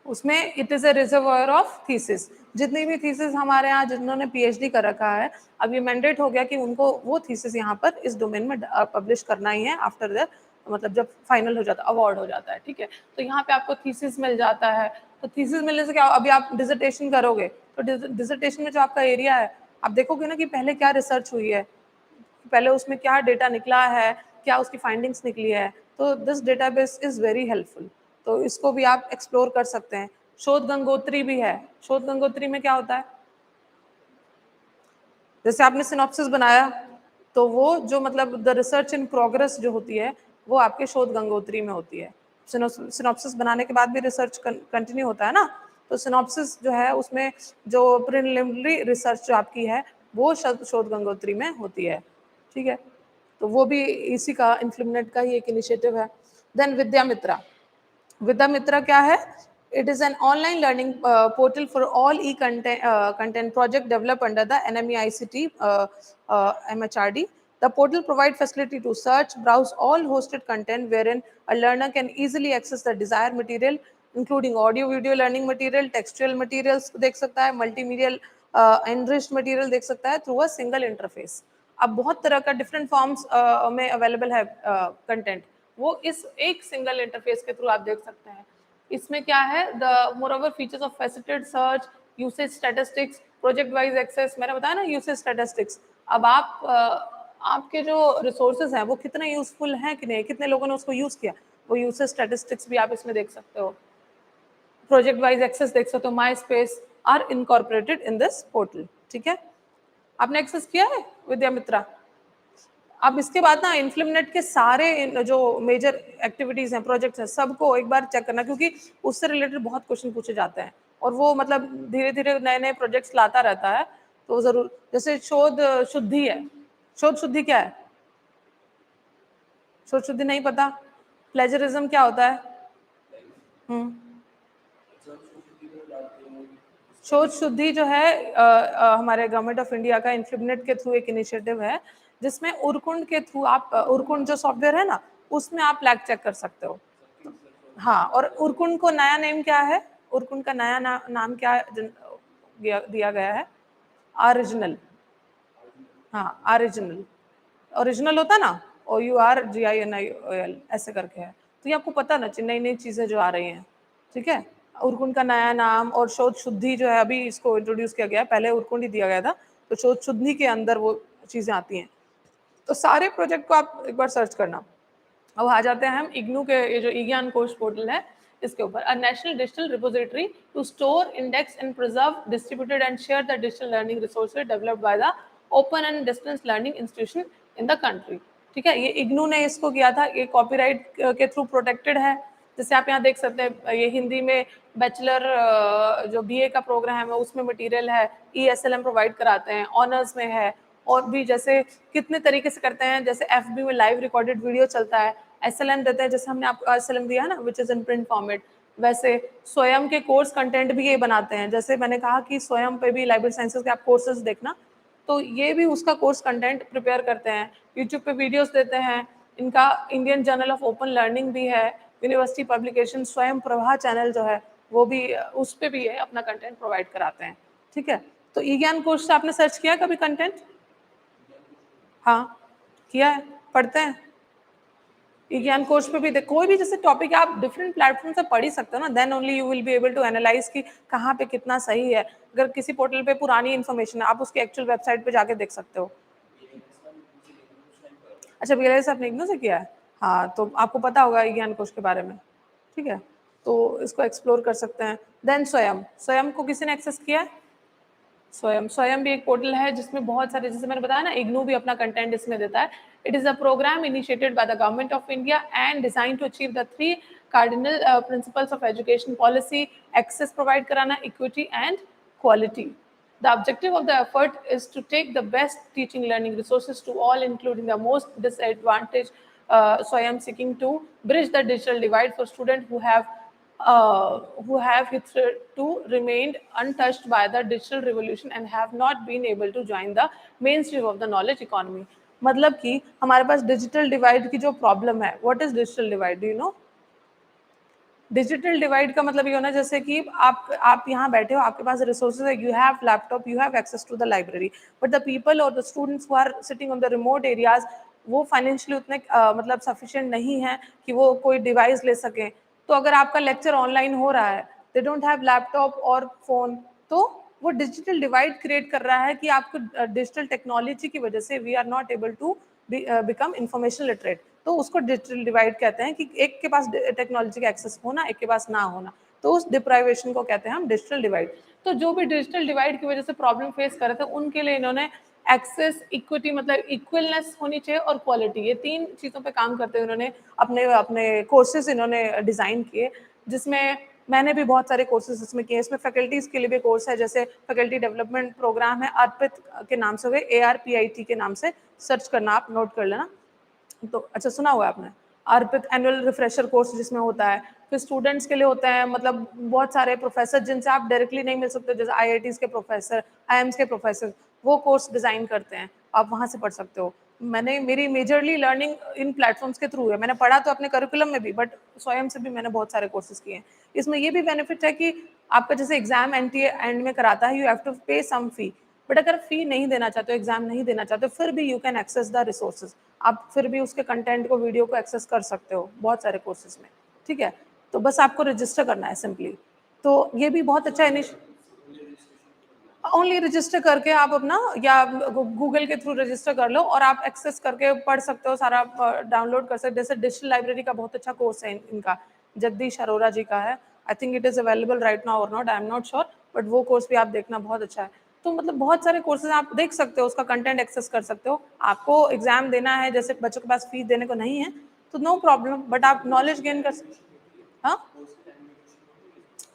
उसमें it is a reservoir of thesis. जितनी भी थीसिस हमारे यहाँ जिन्होंने पीएचडी कर रखा है, अब ये मैंडेट हो गया कि उनको वो थीसिस यहाँ पर इस डोमेन में पब्लिश करना ही है आफ्टर द, मतलब जब फाइनल हो जाता है, अवार्ड हो जाता है, ठीक है। तो यहाँ पे आपको थीसिस मिल जाता है। तो थीसिस मिलने से क्या, अभी आप डिसर्टेशन करोगे तो डिसर्टेशन में जो आपका एरिया है, आप देखोगे ना कि पहले क्या रिसर्च हुई है, पहले उसमें क्या डेटा निकला है, क्या उसकी फाइंडिंग्स निकली है। तो this database is very helpful, तो इसको भी आप एक्सप्लोर कर सकते हैं। शोध गंगोत्री भी है। शोध गंगोत्री में क्या होता है, जैसे आपने सिनॉप्सिस बनाया, तो वो जो मतलब द रिसर्च इन प्रोग्रेस जो होती है, वो आपके शोध गंगोत्री में होती है। सिनॉप्सिस बनाने के बाद भी रिसर्च कंटिन्यू होता है ना, तो सिनॉप्सिस जो है उसमें जो प्रिलिमिनरी रिसर्च जो आपकी है, वो शोध गंगोत्री में होती है, ठीक है। तो वो भी इसी का इन्फ्लिबनेट का ही एक इनिशिएटिव है। देन विद्यामित्रा, विद्यामित्रा क्या है, it is an online learning portal for all content project developed under the NMEICT MHRD. The portal provides facility to search, browse all hosted content wherein a learner can easily access the desired material, including audio, video learning material, textual materials देख सकता है, multimedia enriched material देख सकता है through a single interface. अब बहुत तरह का डिफरेंट फॉर्म्स में अवेलेबल है कंटेंट, वो इस एक सिंगल इंटरफेस के थ्रू आप देख सकते हैं। इसमें क्या है, the moreover features of faceted search, usage statistics, project wise access, मैंने बताया ना यूसेज स्टैटिस्टिक्स। अब आप आपके जो रिसोर्सेज हैं वो कितने यूजफुल हैं कि नहीं, कितने लोगों ने उसको यूज किया, वो यूसेज स्टैटिस्टिक्स भी आप इसमें देख सकते हो। प्रोजेक्ट वाइज एक्सेस देख सकते हो, my space are incorporated in this portal, ठीक है। आपने एक्सेस किया है विद्यामित्रा? अब इसके बाद ना इन्फ्लिबनेट के सारे जो मेजर एक्टिविटीज हैं, प्रोजेक्ट्स हैं, सबको एक बार चेक करना, क्योंकि उससे रिलेटेड बहुत क्वेश्चन पूछे जाते हैं, और वो मतलब धीरे धीरे नए नए प्रोजेक्ट्स लाता रहता है। तो जरूर, जैसे शोध शुद्धि है, शोध शुद्धि क्या है, शोध शुद्धि नहीं पता? प्लेजरिज्म क्या होता है? शोध शुद्धि जो है हमारे गवर्नमेंट ऑफ इंडिया का इन्फ्लिबनेट के थ्रू एक इनिशिएटिव है, जिसमें उरकुंड के थ्रू आप उरकुंड जो सॉफ्टवेयर है ना, उसमें आप लैग चेक कर सकते हो। हाँ, और उरकुंड को नया नेम क्या है, उरकुंड का नया नाम क्या दिया गया है? ओरिजिनल। हाँ, ओरिजिनल, ओरिजिनल होता ना, OURGINIOL ऐसे करके है। तो ये आपको पता ना, नई नई चीजें जो आ रही हैं, ठीक है। उरकुंड का नया नाम और शोध शुद्धि जो है अभी इसको इंट्रोड्यूस किया गया है, पहले उरकुंड ही दिया गया था, तो शोध शुद्धि के अंदर वो चीजें आती हैं। तो सारे प्रोजेक्ट को आप एक बार सर्च करना। अब आ जाते हैं हम इग्नू के, ये जो ई-ज्ञान कोश पोर्टल है, इसके ऊपर। A national digital repository to store, index and preserve, distributed and share the digital learning resources developed by the open and distance learning institution in the country, ठीक है। ये इग्नू ने इसको किया था, ये कॉपीराइट के थ्रू प्रोटेक्टेड है, जैसे आप यहाँ देख सकते हैं ये हिंदी में बैचलर जो बीए का प्रोग्राम है उसमें मटेरियल है, ESLM प्रोवाइड कराते हैं, ऑनर्स में है, और भी जैसे कितने तरीके से करते हैं, जैसे FB में लाइव रिकॉर्डेड वीडियो चलता है, SLM देते हैं, जैसे हमने आपको SLM दिया है ना, which is in print format, वैसे स्वयं के कोर्स कंटेंट भी ये बनाते हैं। जैसे मैंने कहा कि स्वयं पे भी लाइब्रेरी साइंसेज के आप कोर्सेज देखना, तो ये भी उसका कोर्स कंटेंट प्रिपेयर करते हैं, यूट्यूब पे वीडियोस देते हैं, इनका Indian journal of open learning भी है, यूनिवर्सिटी पब्लिकेशन स्वयं प्रभा चैनल जो है वो भी, उस पर भी है, अपना कंटेंट प्रोवाइड कराते हैं। ठीक है, तो ई ज्ञान कोर्स से आपने सर्च किया कभी कंटेंट? हाँ किया है, पढ़ते हैं ई ज्ञान कोर्स पे भी कोई भी जैसे टॉपिक आप डिफरेंट प्लेटफॉर्म से पढ़ ही सकते हो ना, then only you will be able to analyse कि कहाँ पे कितना सही है। अगर किसी पोर्टल पे पुरानी इन्फॉर्मेशन है, आप उसकी एक्चुअल वेबसाइट पे जाके देख सकते हो। अच्छा, BLS आपने इग्नू से किया है? हाँ, तो आपको पता होगा ई ज्ञान कोश के बारे में। ठीक है, तो इसको एक्सप्लोर कर सकते हैं। देन स्वयं, स्वयं को किसी ने एक्सेस किया है? स्वयं भी एक पोर्टल है जिसमें बहुत सारे, जैसे मैंने बताया ना, इग्नू भी अपना कंटेंट इसमें देता है। It is a programme initiated by the government of India and design to achieve the 3 cardinal principles of education policy: access provide कराना, equity and quality. The objective of the effort is to take the best teaching learning resources to all, including the most disadvantaged, Swayam seeking to bridge the digital divide for students who have hitherto remained untouched by the digital revolution and have not been able to join the mainstream of the knowledge economy. मतलब कि हमारे पास digital divide की जो problem है, what is digital divide, do you know? Digital divide का मतलब ये होना, जैसे कि आप यहाँ बैठे हो, आपके पास रिसोर्सेज है, you have laptop, you have access to the library, but the people और the students who are sitting on the remote areas, वो फाइनेंशियली उतने मतलब सफिशिएंट नहीं है कि वो कोई डिवाइस ले सकें। तो अगर आपका लेक्चर ऑनलाइन हो रहा है, दे डोंट हैव लैपटॉप और फोन, तो वो डिजिटल डिवाइड क्रिएट कर रहा है कि आपको डिजिटल टेक्नोलॉजी की वजह से we are not able to become information literate. तो उसको डिजिटल डिवाइड कहते हैं कि एक के पास टेक्नोलॉजी का एक्सेस होना, एक के पास ना होना, तो उस डिप्राइवेशन को कहते हैं हम डिजिटल डिवाइड। तो जो भी डिजिटल डिवाइड की वजह से प्रॉब्लम फेस कर रहे थे, उनके लिए इन्होंने एक्सेस, इक्विटी मतलब इक्वलनेस होनी चाहिए, और क्वालिटी, ये 3 चीज़ों पे काम करते हुए इन्होंने अपने अपने कोर्सेज इन्होंने डिज़ाइन किए, जिसमें मैंने भी बहुत सारे कोर्सेज इसमें किए। इसमें फैकल्टीज़ के लिए भी कोर्स है, जैसे फैकल्टी डेवलपमेंट प्रोग्राम है, अर्पित के नाम से हुए, ARPIT के नाम से सर्च करना, आप नोट कर लेना। तो अच्छा, सुना हुआ आपने अर्पित एनुअल रिफ्रेशर कोर्स जिसमें होता है, फिर स्टूडेंट्स के लिए होता है, मतलब बहुत सारे प्रोफेसर जिनसे आप डायरेक्टली नहीं मिल सकते, जैसे IITs के प्रोफेसर, IIMs के प्रोफेसर, वो कोर्स डिजाइन करते हैं, आप वहाँ से पढ़ सकते हो। मेरी मेजरली लर्निंग इन प्लेटफॉर्म्स के थ्रू है। मैंने पढ़ा तो अपने करिकुलम में भी, बट स्वयं से भी मैंने बहुत सारे कोर्सेज किए हैं। इसमें ये भी बेनिफिट है कि आपका जैसे एग्जाम NTA एंड में कराता है, यू हैव टू पे सम फी, बट अगर फी नहीं देना चाहते हो, एग्जाम नहीं देना चाहते हो, फिर भी you can access the resources, आप फिर भी उसके कंटेंट को, वीडियो को एक्सेस कर सकते हो बहुत सारे कोर्सेज में। ठीक है, तो बस आपको रजिस्टर करना है सिंपली। तो ये भी बहुत अच्छा ओनली रजिस्टर करके आप अपना, या गूगल के थ्रू रजिस्टर कर लो और आप एक्सेस करके पढ़ सकते हो, सारा डाउनलोड कर सकते हो। जैसे डिजिटल लाइब्रेरी का बहुत अच्छा कोर्स है इनका, जगदीश अरोरा जी का है, I think it is available right now और not, I am not sure, but वो कोर्स भी आप देखना, बहुत अच्छा है। तो मतलब बहुत सारे कोर्सेज आप देख सकते हो, उसका कंटेंट एक्सेस कर सकते हो। आपको एग्जाम देना है, जैसे बच्चों के पास फीस देने को नहीं है, तो नो प्रॉब्लम, बट आप नॉलेज गेन कर सकते। हाँ,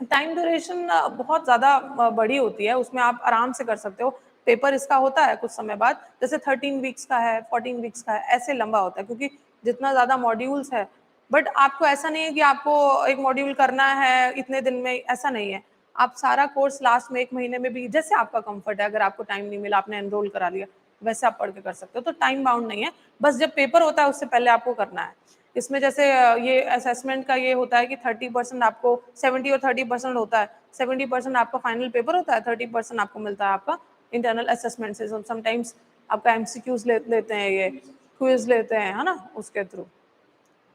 टाइम ड्यूरेशन बहुत ज़्यादा बड़ी होती है, उसमें आप आराम से कर सकते हो। पेपर इसका होता है कुछ समय बाद, जैसे 13 वीक्स का है, 14 वीक्स का है, ऐसे लंबा होता है, क्योंकि जितना ज़्यादा मॉड्यूल्स है। बट आपको ऐसा नहीं है कि आपको एक मॉड्यूल करना है इतने दिन में, ऐसा नहीं है। आप सारा कोर्स लास्ट में 1 महीने में भी, जैसे आपका कंफर्ट है, अगर आपको टाइम नहीं मिला, आपने एनरोल करा लिया, वैसे आप पढ़ के कर सकते हो। तो टाइम बाउंड नहीं है, बस जब पेपर होता है उससे पहले आपको करना है। इसमें जैसे ये असेसमेंट का ये होता है कि 30% आपको, 70 और 30% होता है, 70% आपका फाइनल पेपर होता है, 30% आपको मिलता है आपका इंटरनल असेसमेंट से। समटाइम्स आपका MCQs लेते हैं, ये क्विज लेते हैं, है ना, उसके थ्रू।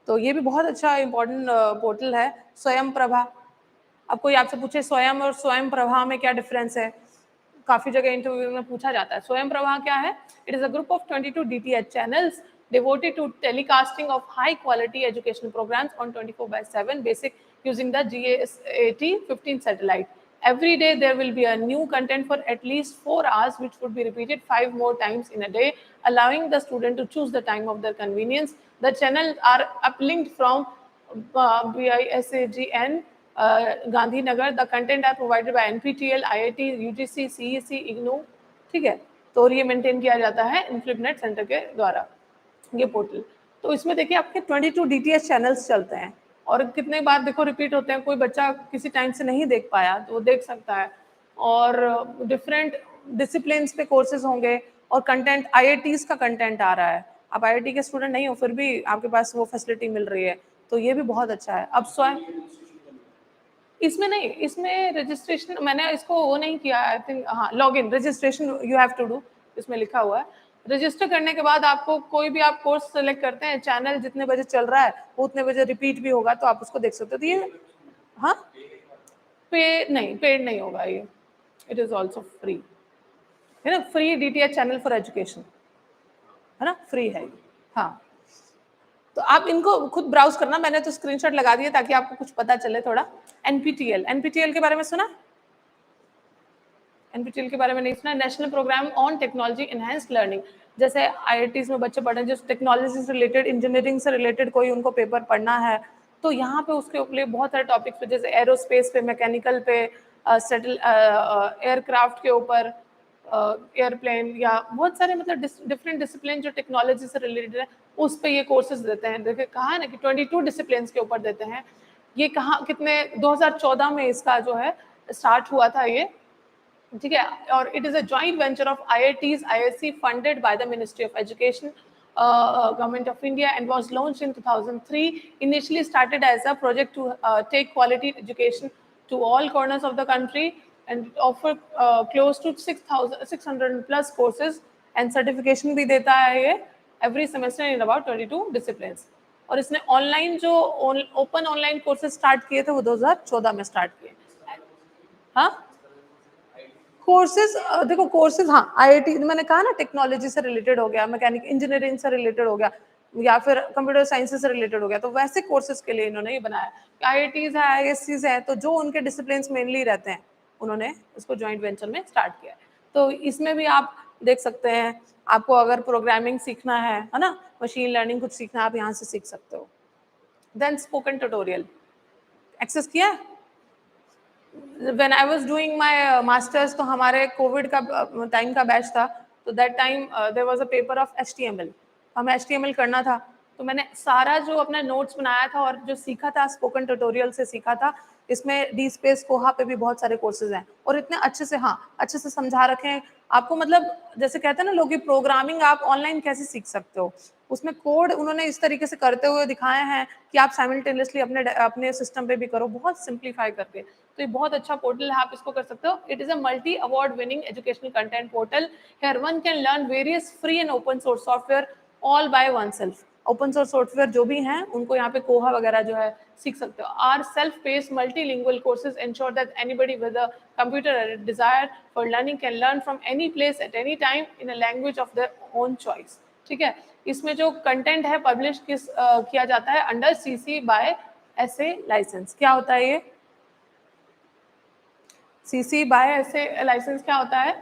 तो ये भी बहुत अच्छा इंपॉर्टेंट पोर्टल है, स्वयं प्रभा। अब कोई आपसे पूछे स्वयं और स्वयं प्रभा में क्या डिफरेंस है, काफी जगह इंटरव्यू में पूछा जाता है। स्वयं प्रभा क्या है? It is a group of 22 DTH channels devoted to telecasting of high quality educational programs on 24/7 basic using the GSAT 15 satellite. Every day there will be a new content for at least 4 hours, which would be repeated 5 more times in a day, allowing the student to choose the time of their convenience. The channels are uplinked from BISAGN Gandhinagar. The content are provided by NPTEL, IIT, UGC, CEC, IGNOU. ठीक है, तो ये maintain किया जाता है इन्फ्लिपनेट centre के द्वारा, ये पोर्टल. तो इसमें देखिए आपके 22 DTH चैनल्स चलते हैं और कितने बार देखो रिपीट होते हैं. कोई बच्चा किसी टाइम से नहीं देख पाया तो वो देख सकता है. और डिफरेंट डिसिप्लिन्स पे कोर्सेज होंगे और कंटेंट IITs का कंटेंट आ रहा है. आप IIT के स्टूडेंट नहीं हो फिर भी आपके पास वो फैसिलिटी मिल रही है, तो ये भी बहुत अच्छा है. अब स्वयं इसमें नहीं, इसमें रजिस्ट्रेशन मैंने इसको वो नहीं किया. आई थिंक हाँ, log in registration you have to do, इसमें लिखा हुआ है. रजिस्टर करने के बाद आपको कोई भी आप कोर्स सेलेक्ट करते हैं, चैनल जितने बजे चल रहा है वो उतने बजे रिपीट भी होगा, तो आप उसको देख सकते हो. तो ये हाँ, पेड नहीं होगा ये. इट इज ऑल्सो फ्री, है ना. Free DTH channel for education, है ना, फ्री है. हाँ, तो आप इनको खुद ब्राउज करना. मैंने तो स्क्रीनशॉट लगा दिया ताकि आपको कुछ पता चले थोड़ा. NPTEL के बारे में सुना? NPTEL के बारे में नहीं सुना. National programme on technology enhanced learning. जैसे IITs में बच्चे पढ़ रहे हैं जो टेक्नोलॉजी से रिलेटेड, इंजीनियरिंग से रिलेटेड कोई उनको पेपर पढ़ना है, तो यहाँ पे उसके लिए बहुत सारे टॉपिक्स पे, जैसे एरोस्पेस पे, मैकेनिकल पे, सेटल एयरक्राफ्ट के ऊपर, एयरप्लेन, या बहुत सारे मतलब डिफरेंट डिसिप्लिन जो टेक्नोलॉजी से रिलेटेड है, उस पे ये कोर्सेज देते हैं. देखिए कहा है ना कि 22 डिसिप्लिन के ऊपर देते हैं. ये कहाँ कितने 2014 में इसका जो है स्टार्ट हुआ था ये, ठीक है. और it is a joint venture of IITs, ISC funded by the ministry of education, government of India, and was launched in 2003. Initially started as a project to take quality education to all corners of the country and offer close to 6,600 plus courses, and certification भी देता है ये every semester in about 22 disciplines. और इसने online जो open online courses start किए थे वो 2014 में स्टार्ट किए. हाँ, कोर्सेज देखो कोर्सेज, हाँ IIT मैंने कहा ना टेक्नोलॉजी से रिलेटेड हो गया, मैकेनिक इंजीनियरिंग से रिलेटेड हो गया, या फिर कंप्यूटर साइंस से रिलेटेड हो गया, तो वैसे कोर्सेज के लिए इन्होंने ये बनाया. IITs है, ISCs है, तो जो उनके डिसिप्लिन मेनली रहते हैं उन्होंने उसको जॉइंट वेंचर में स्टार्ट किया. तो इसमें भी आप देख सकते हैं. आपको अगर प्रोग्रामिंग सीखना है ना, मशीन लर्निंग कुछ सीखना है, आप यहाँ से सीख सकते हो. देन स्पोकन ट्यूटोरियल एक्सेस किया. When I was doing my masters, तो हमारे कोविड का टाइम का बैच था, तो that time there was a paper of HTML. हमें HTML करना था, तो मैंने सारा जो अपना नोट्स बनाया था और जो सीखा था स्पोकन ट्यूटोरियल से सीखा था. इसमें DSpace कोहा पे भी बहुत सारे कोर्सेज हैं और इतने अच्छे से, हाँ अच्छे से समझा रखे हैं आपको. मतलब जैसे कहते हैं ना लोग कि प्रोग्रामिंग आप ऑनलाइन कैसे सीख सकते हो, उसमें कोड उन्होंने इस तरीके से करते हुए दिखाए हैं कि आप साइमल्टेनियसली अपने अपने सिस्टम पे भी करो, बहुत सिंप्लीफाई करके. तो ये बहुत अच्छा पोर्टल है, आप इसको कर सकते हो. It is a multi award winning educational content portal. Here one can learn various free and open source software all by one self. Open source software जो भी हैं उनको यहाँ पे कोहा वगैरह जो है सीख सकते हो. Are self paced multilingual courses ensure that anybody with a computer desire for learning can learn from any place at any time in a language of their own choice. ठीक है, इसमें जो कंटेंट है पब्लिश किया जाता है under CC by SA licence. क्या होता है ये CC बाय SA लाइसेंस? क्या होता है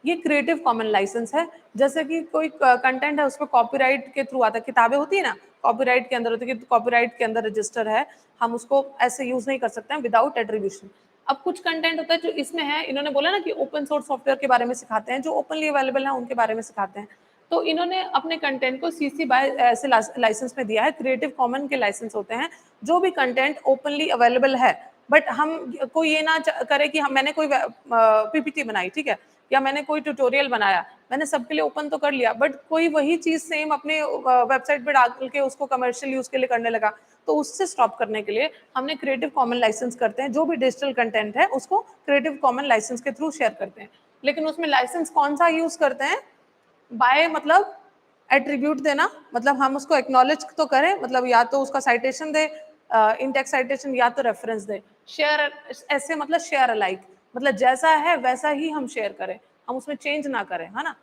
ये? क्रिएटिव कॉमन लाइसेंस है. जैसे कि कोई कंटेंट है उस पर कॉपीराइट के थ्रू आता है. किताबें होती है ना, कॉपीराइट के अंदर होती है कि कॉपीराइट के अंदर रजिस्टर है, हम उसको ऐसे यूज नहीं कर सकते हैं विदाउट एट्रीब्यूशन. अब कुछ कंटेंट होता है जो इसमें है, इन्होंने बोला ना कि ओपन सोर्स सॉफ्टवेयर के बारे में सिखाते हैं, जो ओपनली अवेलेबल है उनके बारे में सिखाते हैं. तो इन्होंने अपने कंटेंट को CC बाय ऐसे लाइसेंस में दिया है. क्रिएटिव कॉमन के लाइसेंस होते हैं जो भी कंटेंट ओपनली अवेलेबल है. बट हम कोई ये ना करे कि मैंने कोई PPT बनाई, ठीक है, या मैंने कोई ट्यूटोरियल बनाया, मैंने सबके लिए ओपन तो कर लिया, बट कोई वही चीज सेम अपने वेबसाइट पे डाल के उसको कमर्शियल यूज के लिए करने लगा, तो उससे स्टॉप करने के लिए हमने क्रिएटिव कॉमन लाइसेंस करते हैं. जो भी डिजिटल कंटेंट है उसको क्रिएटिव कॉमन लाइसेंस के थ्रू शेयर करते हैं. लेकिन उसमें लाइसेंस कौन सा यूज करते हैं? बाय मतलब एट्रीब्यूट देना, मतलब हम उसको एक्नॉलेज तो करें, मतलब या तो उसका साइटेशन दे, इंडेक्स साइटेशन, या तो रेफरेंस दे. शेयर ऐसे मतलब शेयर अलाइक, मतलब जैसा है वैसा ही हम शेयर करें, हम उसमें चेंज ना करें, है ना.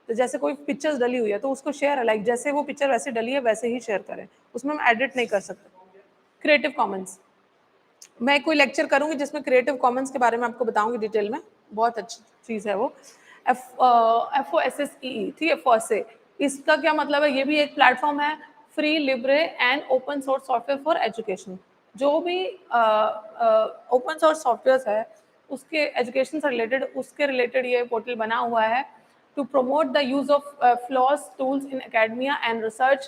तो जैसे कोई पिक्चर्स डली हुई है तो उसको शेयर अलाइक, जैसे वो पिक्चर वैसे डली है वैसे ही शेयर करें, उसमें हम एडिट नहीं कर सकते. क्रिएटिव कॉमन्स मैं कोई लेक्चर करूंगी जिसमें क्रिएटिव कॉमन्स के बारे में आपको बताऊंगी डिटेल में, बहुत अच्छी चीज़ है वो. FOSSEE, ठीक है, फॉसे. इसका क्या मतलब है? ये भी एक प्लेटफॉर्म है free, Libre and open source software for education. जो भी ओपन सोर्स सॉफ्टवेयर है उसके एजुकेशन से रिलेटेड, उसके रिलेटेड ये पोर्टल बना हुआ है to promote the use of FLOSS tools in academia and research.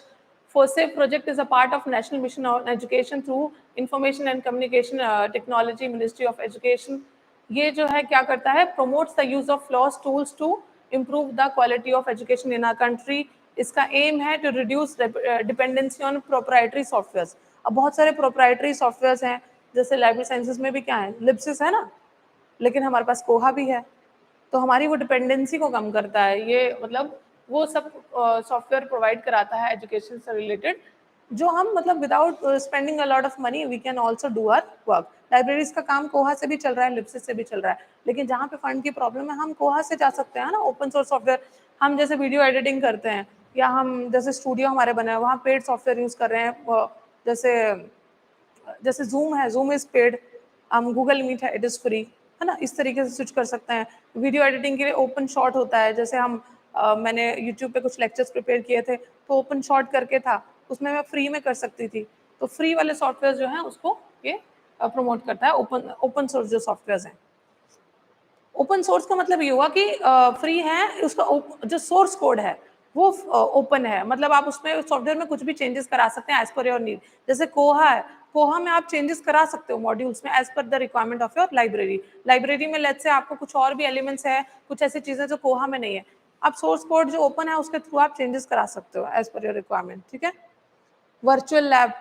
FOSSAVE project is a part of National Mission on Education through Information and Communication Technology, Ministry of Education. ये जो है क्या करता है, promotes the use of FLOSS tools to improve the quality of education in our country. इसका aim है to reduce dependency on proprietary softwares. अब बहुत सारे proprietary softwares हैं, जैसे library sciences में भी क्या है, लिप्सिस है ना, लेकिन हमारे पास कोहा भी है, तो हमारी वो डिपेंडेंसी को कम करता है। ये मतलब वो सब सॉफ्टवेयर प्रोवाइड कराता है एजुकेशन से रिलेटेड, जो हम मतलब without spending a lot of money we can also do our work. Libraries का काम कोहा से भी चल रहा है, लिप्सिस से भी चल रहा है, लेकिन जहाँ पे फंड की प्रॉब्लम है हम कोहा से जा सकते हैं ना, ओपन सोर्स सॉफ्टवेयर। हम जैसे वीडियो एडिटिंग करते हैं या हम जैसे स्टूडियो हमारे बने हैं वहाँ पेड सॉफ्टवेयर यूज़ कर रहे हैं, जैसे जैसे जूम है, जूम इज पेड, हम गूगल मीट है, इट इज़ फ्री, है ना, इस तरीके से स्विच कर सकते हैं। वीडियो एडिटिंग के लिए ओपन शॉट होता है, जैसे हम मैंने यूट्यूब पे कुछ लेक्चर्स प्रिपेयर किए थे तो ओपन शॉट करके था, उसमें मैं फ्री में कर सकती थी। तो फ्री वाले सॉफ्टवेयर जो हैं उसको ये प्रमोट करता है, ओपन सोर्स जो सॉफ्टवेयर हैं। ओपन सोर्स का मतलब ये हुआ कि फ्री है, उसका जो सोर्स कोड है वो ओपन है, मतलब आप उसमें सॉफ्टवेयर में कुछ भी चेंजेस करा सकते हैं एज पर योर नीड। जैसे कोहा है, कोहा में आप चेंजेस करा सकते हो मॉड्यूल्स में as per the requirement of your library. Library में लेट्स से आपको कुछ और भी एलिमेंट्स है, कुछ ऐसी चीजें जो कोहा में नहीं है, आप सोर्स कोड जो ओपन है उसके थ्रू आप चेंजेस करा सकते हो एज पर योर रिक्वायरमेंट। ठीक है। वर्चुअल लैब,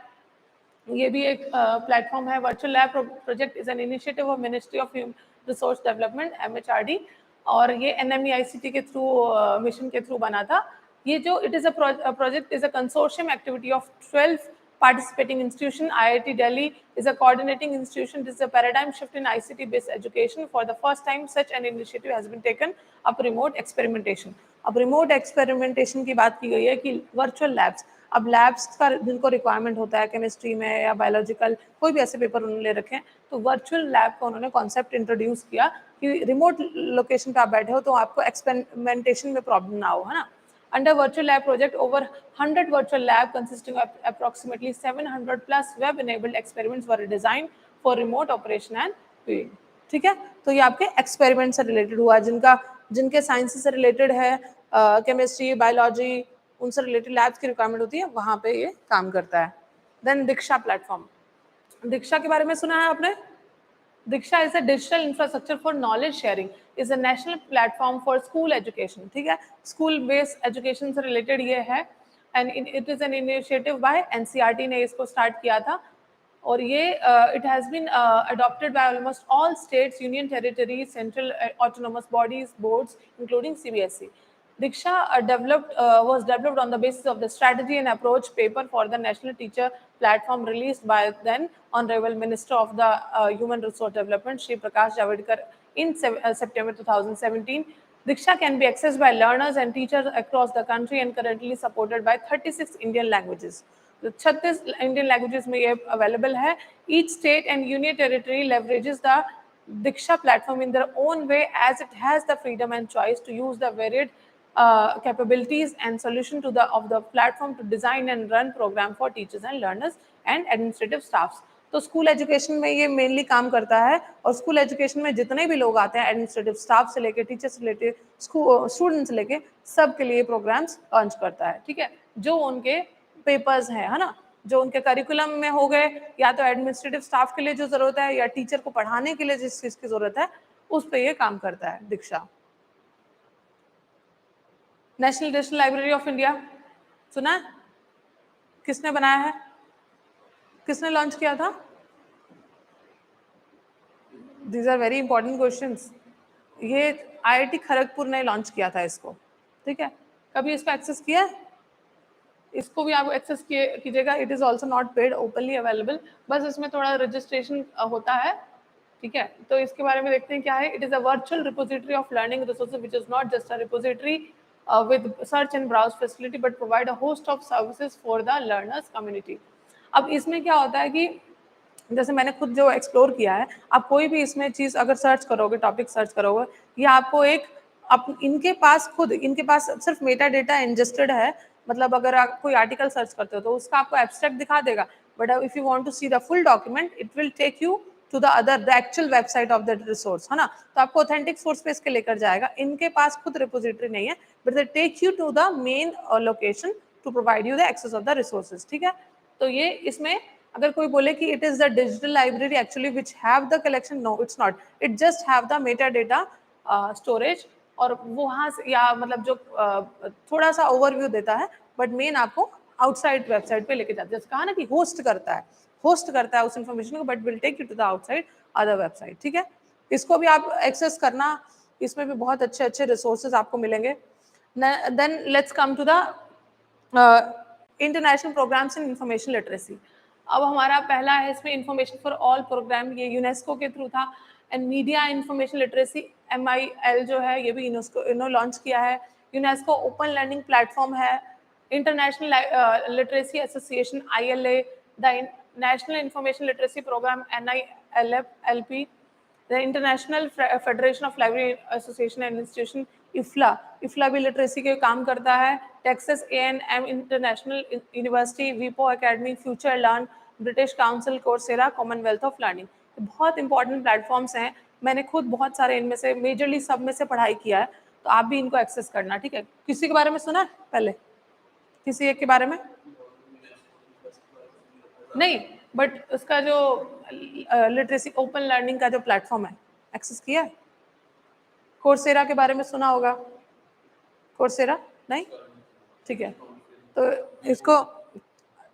ये भी एक प्लेटफॉर्म है। Virtual lab project is an initiative of ministry of resource development MHRD, और ये NMEICT के थ्रू मिशन के थ्रू बना था। ये जो it is a project is a consortium activity of 12 participating institution. IIT Delhi is a coordinating institution. This is a paradigm shift in ICT based education. For the first time such an initiative has been taken up remote experimentation. अब remote experimentation की बात की गई है कि virtual labs, अब labs का जिनको रिक्वायरमेंट होता है केमिस्ट्री में या बायोलॉजिकल कोई भी ऐसे पेपर उन्होंने ले रखे हैं, तो वर्चुअल लैब का उन्होंने कॉन्सेप्ट इंट्रोड्यूस किया कि रिमोट लोकेशन पे आप बैठे हो तो आपको एक्सपेरिमेंटेशन में प्रॉब्लम ना हो, है ना। Under virtual lab project, over 100 virtual lab consisting of approximately 700 plus web-enabled experiments were designed for remote operation and viewing. ठीक है, तो ये आपके एक्सपेरिमेंट से रिलेटेड हुआ, जिनके साइंस से रिलेटेड है, केमिस्ट्री बायोलॉजी, उनसे रिलेटेड लैब्स की रिक्वायरमेंट होती है, वहाँ पे ये काम करता है। देन दीक्षा प्लेटफॉर्म, दीक्षा के बारे में सुना है आपने? Diksha is a digital infrastructure for knowledge sharing, is a national platform for school education. ठीक है, स्कूल बेस्ड एजुकेशन से रिलेटेड ये है, and it is an initiative by NCERT ने इसको स्टार्ट किया था, और ये it has been adopted by almost all states, union territories, central autonomous bodies, boards including CBSE. Diksha was developed on the basis of the strategy and approach paper for the National Teacher Platform released by then Honorable Minister of the Human Resource Development, Shri Prakash Javadekar, in September 2017. Diksha can be accessed by learners and teachers across the country and currently supported by 36 Indian languages. तो 36 Indian languages में ये available है। Each state and union territory leverages the Diksha platform in their own way as it has the freedom and choice to use the varied capabilities and solution of the platform to design and run program for teachers and learners and administrative staffs. तो school education में ये mainly काम करता है, और school education में जितने भी लोग आते हैं, एडमिनिस्ट्रेटिव स्टाफ से लेके टीचर से लेके स्टूडेंट्स से लेके सब के लिए प्रोग्राम्स लॉन्च करता है। ठीक है, जो उनके पेपर्स हैं, है ना, जो उनके करिकुलम में हो गए, या तो एडमिनिस्ट्रेटिव स्टाफ के लिए जो जरूरत है या टीचर को पढ़ाने के लिए जिस चीज की जरूरत है, उस पर ये काम करता है Diksha. National digital library of India सुना है? किसने बनाया है, किसने लॉन्च किया था? These are very important questions. ये IIT खड़गपुर ने लॉन्च किया था इसको। ठीक है, कभी इसको एक्सेस किया है? इसको भी आप एक्सेस कीजिएगा। It is also not paid, openly available, बस इसमें थोड़ा रजिस्ट्रेशन होता है। ठीक है, तो इसके बारे में देखते हैं क्या है। It is a virtual repository of learning resources which is not just a repository with search and browse facility but provide a host of services for the learners community. अब इसमें क्या होता है कि जैसे मैंने खुद जो एक्सप्लोर किया है, आप कोई भी इसमें चीज़ अगर सर्च करोगे, टॉपिक सर्च करोगे, ये आपको एक इनके पास सिर्फ मेटा डेटा इंजेस्टेड है, मतलब अगर आप कोई आर्टिकल सर्च करते हो तो उसका आपको एब्स्ट्रैक्ट दिखा देगा, but if you want to see the full document it will take you to the actual website of the resource, है ना। तो आपको ऑथेंटिक सोर्स पे इसके लेकर जाएगा। इनके पास खुद रिपोजिटरी नहीं है, but they take you to the main location to provide you the access of the resources, ठीक है। तो ये इसमें अगर कोई बोले कि it is the digital library actually which have the collection, no it's not, it just have the meta data storage, और वहाँ से या मतलब जो थोड़ा सा ओवरव्यू देता है, बट मेन आपको आउटसाइड वेबसाइट पे लेके जाता है। जैसे कहा ना कि होस्ट करता है उस इन्फॉर्मेशन को, but will take you to the outside other website, ठीक है। इसको भी आप एक्सेस करना, इसमें भी बहुत अच्छे अच्छे रिसोर्सेज आपको मिलेंगे। Then let's come to the international programmes in information literacy. अब हमारा पहला है इसमें इंफॉर्मेशन फॉर ऑल प्रोग्राम, ये यूनेस्को के थ्रू था। And media information literacy MIL जो है ये भी यूनेस्को लॉन्च किया है। यूनेस्को ओपन लर्निंग प्लेटफॉर्म है। International literacy association ILA, the national information literacy programme NILP, the international federation of library association and institution IFLA भी लिटरेसी के काम करता है। टेक्सास A&M इंटरनेशनल यूनिवर्सिटी, विपो Academy, FutureLearn, British Council, Coursera, Commonwealth of Learning, बहुत important platforms हैं। मैंने खुद बहुत सारे इनमें से मेजरली सब में से पढ़ाई किया है, तो आप भी इनको एक्सेस करना, ठीक है। किसी के बारे में सुना है पहले, किसी एक के बारे में नहीं, बट उसका जो लिटरेसी ओपन लर्निंग का जो प्लेटफॉर्म है एक्सेस किया है। कोर्सेरा के बारे में सुना होगा, कोर्सेरा नहीं, ठीक है। तो इसको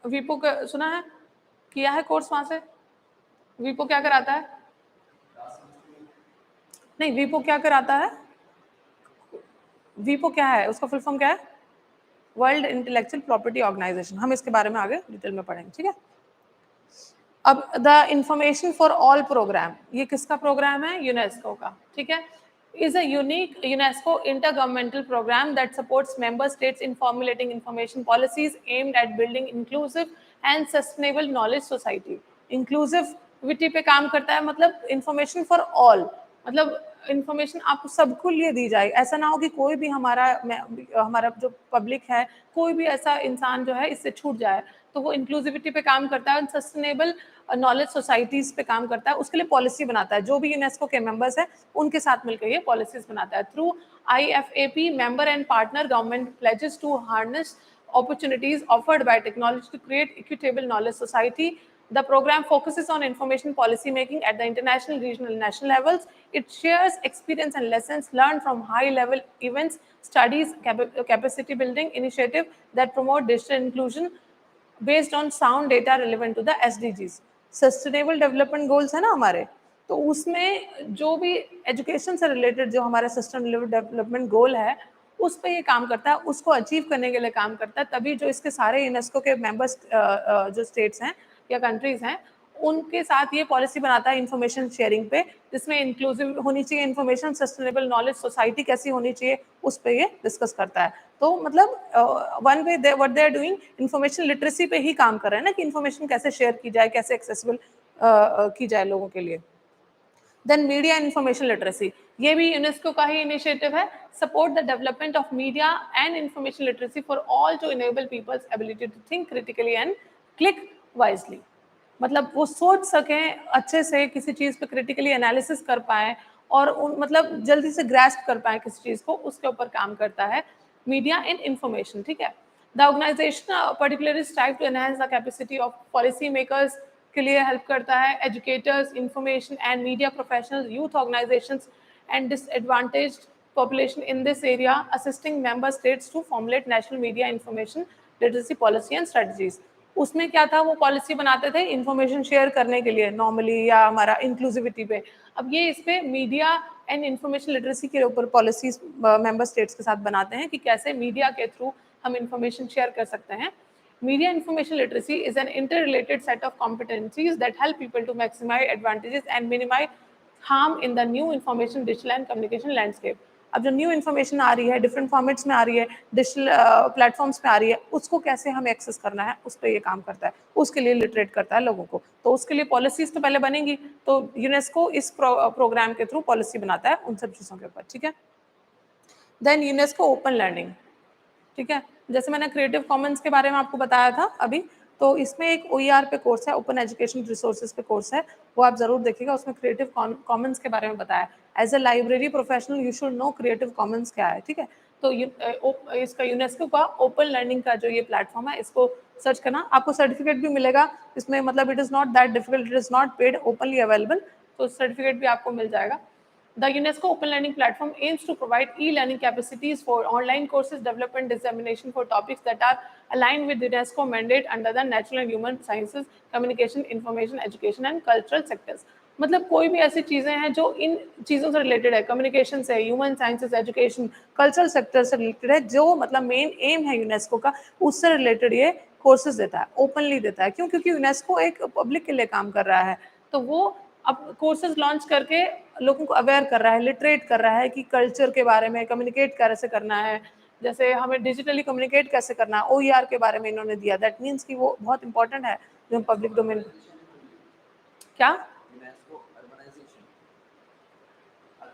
वीपो का सुना है, किया है कोर्स वहां से। वीपो क्या कराता है, नहीं वीपो क्या कराता है, वीपो क्या है, उसका फुल फॉर्म क्या है, वर्ल्ड इंटेलेक्चुअल प्रॉपर्टी ऑर्गेनाइजेशन। हम इसके बारे में आगे डिटेल में पढ़ेंगे, ठीक है। अब the information for all programme, ये किसका प्रोग्राम है, यूनेस्को का, ठीक है। is a unique UNESCO intergovernmental program that supports member states in formulating information policies aimed at building inclusive and sustainable knowledge society. Inclusivity पे काम करता है, मतलब information for all, मतलब इंफॉर्मेशन आपको सबको लिए दी जाए। ऐसा ना हो कि कोई भी हमारा जो पब्लिक है, कोई भी ऐसा इंसान जो है इससे छूट जाए। तो वो इंक्लूसिविटी पे काम करता है, सस्टेनेबल नॉलेज सोसाइटीज पे काम करता है, उसके लिए पॉलिसी बनाता है। जो भी यूनेस्को के मेंबर्स हैं उनके साथ मिलकर ये पॉलिसीज बनाता है। Through IFAP member and partner government pledges to harness opportunities offered by technology to create equitable knowledge society. The program focuses on information policy making at the international, regional, and national levels. It shares experience and lessons learned from high-level events, studies, capacity building initiative that promote digital inclusion based on sound data relevant to the SDGs. Sustainable Development Goals है ना हमारे, तो उसमें जो भी education से related जो हमारा सस्टेनेबल डेवलपमेंट गोल है उस पर ये काम करता है, उसको अचीव करने के लिए काम करता है। तभी जो इसके सारे यूनेस्को के मेंबर्स जो स्टेट्स हैं या कंट्रीज हैं उनके साथ ये पॉलिसी बनाता है इंफॉर्मेशन शेयरिंग पे, जिसमें इंक्लूसिव होनी चाहिए इंफॉर्मेशन, सस्टेनेबल नॉलेज सोसाइटी कैसी होनी चाहिए उस पर ये डिस्कस करता है। तो मतलब one way what they are doing, information literacy पे ही काम कर रहे हैं ना, कि इंफॉर्मेशन कैसे शेयर की जाए, कैसे एक्सेसिबल की जाए लोगों के लिए। देन मीडिया इंफॉर्मेशन लिटरेसी, ये भी यूनेस्को का ही इनिशिएटिव है। Support the development of media and information literacy for all to enable people's ability to think critically and click wisely, मतलब वो सोच सकें अच्छे से, किसी चीज़ पे क्रिटिकली एनालिसिस कर पाएँ और मतलब जल्दी से ग्रैस्प कर पाएँ किसी चीज़ को, उसके ऊपर काम करता है मीडिया इन इंफॉर्मेशन, ठीक है। The organisation particularly strive to enhance the capacity of policy makers के लिए हेल्प करता है, educators, information and media professionals, youth organisations and disadvantaged population in this area, assisting member states to formulate national media information literacy policy and strategies. उसमें क्या था, वो policy बनाते थे इंफॉर्मेशन शेयर करने के लिए नॉर्मली, या हमारा इंक्लूसिविटी पे। अब ये इस पे मीडिया एंड इंफॉर्मेशन लिटरेसी के ऊपर पॉलिसीज मेंबर स्टेट्स के साथ बनाते हैं कि कैसे मीडिया के थ्रू हम इंफॉर्मेशन शेयर कर सकते हैं। Media information literacy is an interrelated set of competencies that help people to maximize advantages and minimize harm in the new information digital and communication landscape. अब जो न्यू इन्फॉर्मेशन आ रही है, different formats में आ रही है, डिजिटल प्लेटफॉर्म्स पे आ रही है, उसको कैसे हमें एक्सेस करना है उस पर ये काम करता है, उसके लिए लिटरेट करता है लोगों को। तो उसके लिए पॉलिसीज तो पहले बनेंगी, तो यूनेस्को इस प्रोग्राम के थ्रू पॉलिसी बनाता है उन सब चीज़ों के ऊपर, ठीक है। देन यूनेस्को ओपन लर्निंग, ठीक है। जैसे मैंने क्रिएटिव कॉमन्स के बारे में आपको बताया था अभी, तो इसमें एक OER पे कोर्स है, ओपन एजुकेशन रिसोर्सेज पे कोर्स है, वो आप जरूर देखिएगा। उसमें क्रिएटिव कॉमन्स के बारे में बताया है। As a library professional you should know creative commons क्या है, ठीक है। तो इसका यूनेस्को का ओपन लर्निंग का जो ये प्लेटफॉर्म है, इसको सर्च करना, आपको सर्टिफिकेट भी मिलेगा इसमें। मतलब it is not that difficult, it is not paid, openly available, तो सर्टिफिकेट भी आपको मिल जाएगा। The UNESCO Open Learning Platform aims to provide e-learning capacities for online courses, development, dissemination for topics that are aligned with UNESCO mandate under the natural and human sciences, communication, information, education and cultural sectors. मतलब कोई भी ऐसी चीजें हैं जो इन चीजों से related है, कम्युनिकेशन से, human sciences, education, cultural sector से रिलेटेड है, जो मतलब मेन एम है यूनेस्को का, उससे रिलेटेड ये कोर्सेज देता है, ओपनली देता है। क्यों? क्योंकि यूनेस्को एक पब्लिक के लिए काम कर रहा है, तो वो अब कोर्सेज लॉन्च करके लोगों को अवेयर कर रहा है, लिटरेट कर रहा है कि कल्चर के बारे में कम्युनिकेट कैसे करना है, जैसे हमें डिजिटली कम्युनिकेट कैसे करना है, OER के बारे में इन्होंने दिया। दैट मीन्स कि वो बहुत इंपॉर्टेंट है जो पब्लिक डोमेन। क्या?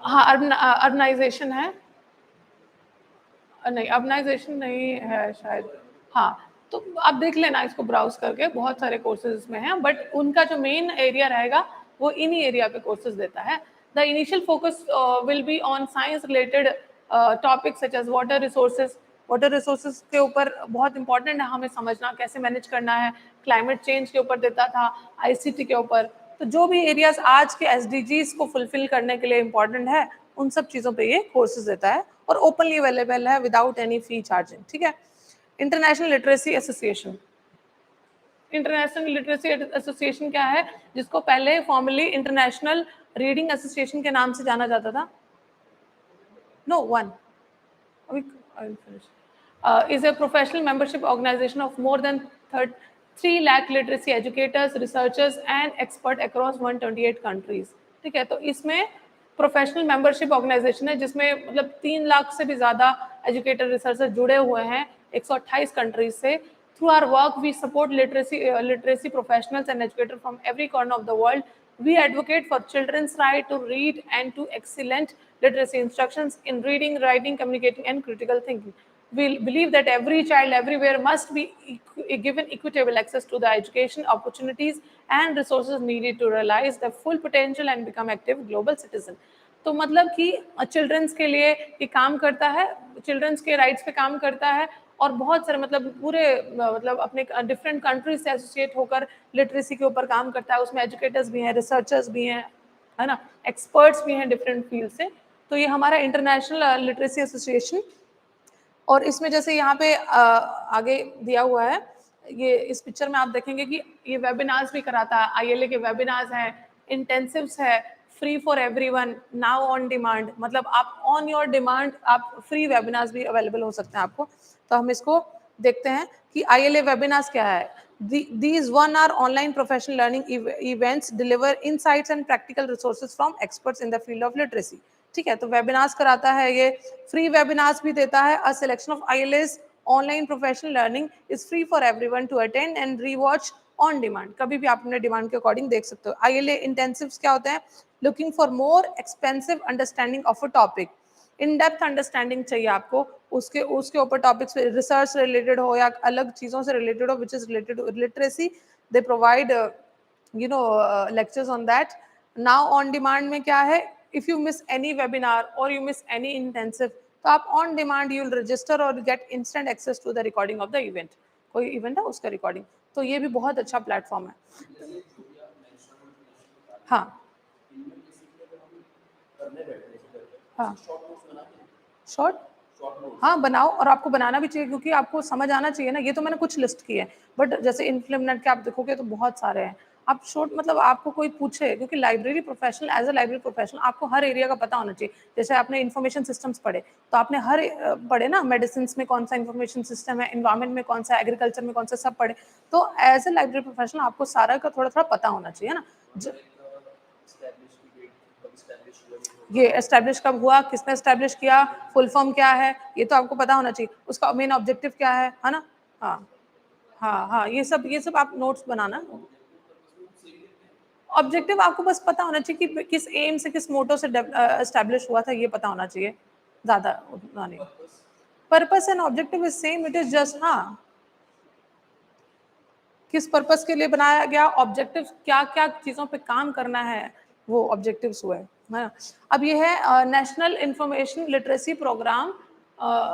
हाँ, अर्बनाइजेशन है, नहीं अर्बनाइजेशन नहीं है शायद। हाँ, तो आप देख लेना इसको ब्राउज करके, बहुत सारे कोर्सेज में हैं, बट उनका जो मेन एरिया रहेगा वो इन्हीं एरिया पे कोर्सेज देता है। The initial focus will be on science related topics such as water resources. Water resources के ऊपर बहुत इंपॉर्टेंट है हमें समझना कैसे मैनेज करना है। क्लाइमेट चेंज के ऊपर देता था, ICT के ऊपर। तो जो भी एरियाज आज के SDGs को फुलफिल करने के लिए इंपॉर्टेंट है, उन सब चीज़ों पे ये कोर्सेज देता है और ओपनली अवेलेबल है विदाउट एनी फी चार्जिंग, ठीक है। International literacy association, international literacy association क्या है, जिसको पहले फॉर्मली इंटरनेशनल रीडिंग एसोसिएशन के नाम से जाना जाता था। No one is a professional membership organization of more than 3 lakh literacy educators, researchers and expert across 128 countries, ठीक है। तो इसमें प्रोफेशनल मेंबरशिप ऑर्गेनाइजेशन है जिसमें मतलब 3 लाख से भी ज़्यादा एजुकेटर रिसर्चर जुड़े हुए हैं 128 कंट्रीज से। Through our work, we support literacy professionals and educators from every corner of the world. We advocate for children's right to read and to excellent literacy instructions in reading, writing, communicating, and critical thinking. We believe that every child everywhere must be given equitable access to the education opportunities and resources needed to realize their full potential and become active global citizen. तो मतलब कि children's के लिए ये काम करता है, children's के राइट्स पे काम करता है और बहुत सारे मतलब पूरे मतलब अपने डिफरेंट कंट्रीज से एसोसिएट होकर लिटरेसी के ऊपर काम करता है। उसमें एजुकेटर्स भी हैं, रिसर्चर्स भी हैं, है ना, एक्सपर्ट्स भी हैं डिफरेंट फील्ड से। तो ये हमारा इंटरनेशनल लिटरेसी एसोसिएशन। और इसमें जैसे यहाँ पे आगे दिया हुआ है, ये इस पिक्चर में आप देखेंगे कि ये वेबिनार्स भी कराता है, ILA के वेबिनार्स हैं, इंटेंसिव्स है, free for everyone, now on demand, मतलब आप ऑन योर डिमांड आप फ्री वेबिनार्स भी अवेलेबल हो सकते हैं आपको। तो हम इसको देखते हैं कि ILA वेबिनार्स क्या है। These 1 hour online professional learning events deliver insights and practical resources from experts in the field of literacy, ठीक है। तो वेबिनार्स कराता है ये, फ्री वेबिनार्स भी देता है। A selection of ILA's online professional learning is free for everyone to attend and rewatch on demand, कभी भी आप अपने डिमांड के अकॉर्डिंग देख सकते हो। ILA इंटेंसिव्स क्या होते हैं? Looking for more expensive understanding of a topic, in depth understanding चाहिए आपको उसके उसके ऊपर टॉपिक्स पे, रिसर्च से रिलेटेड हो या अलग चीज़ों से रिलेटेड हो, which is related to literacy, they provide lectures on that. Now on demand में क्या है? If you miss any webinar और यू मिस एनी इंटेंसिव, तो आप on demand you will register और get instant access to the recording of the event. कोई event है उसका रिकॉर्डिंग, तो ये भी बहुत अच्छा प्लेटफॉर्म है। हाँ हाँ, शॉर्ट, हाँ बनाओ, और आपको बनाना भी चाहिए क्योंकि आपको समझ आना चाहिए ना। ये तो मैंने कुछ लिस्ट की है, बट जैसे इन्फ्लिमनेट के आप देखोगे तो बहुत सारे हैं। आप शॉर्ट मतलब आपको कोई पूछे, क्योंकि library professional, as a library professional आपको हर एरिया का पता होना चाहिए। जैसे आपने इन्फॉर्मेशन सिस्टम्स पढ़े, तो आपने हर पढ़े ना, मेडिसिन में कौन सा इन्फॉर्मेशन सिस्टम है, इन्वायरमेंट में कौन सा, एग्रीकल्चर में कौन सा, सब पढ़े। तो एज ए लाइब्रेरी प्रोफेशनल आपको सारा का थोड़ा थोड़ा पता होना चाहिए ना। ये एस्टेब्लिश कब हुआ, किसने एस्टेब्लिश किया, फुल फॉर्म क्या है, ये तो आपको पता होना चाहिए। उसका मेन ऑब्जेक्टिव क्या है ना। हाँ हाँ हाँ, ये सब आप नोट्स बनाना। ऑब्जेक्टिव आपको बस पता होना चाहिए कि किस एम से, किस मोटो से एस्टेब्लिश हुआ था, ये पता होना चाहिए, ज़्यादा उतना नहीं। Purpose and objective is same, it is just हाँ किस पर्पस के लिए बनाया गया, ऑब्जेक्टिव क्या क्या चीज़ों पे काम करना है, वो ऑब्जेक्टिव्स हुए है ना। अब ये है नेशनल इंफॉर्मेशन लिटरेसी प्रोग्राम,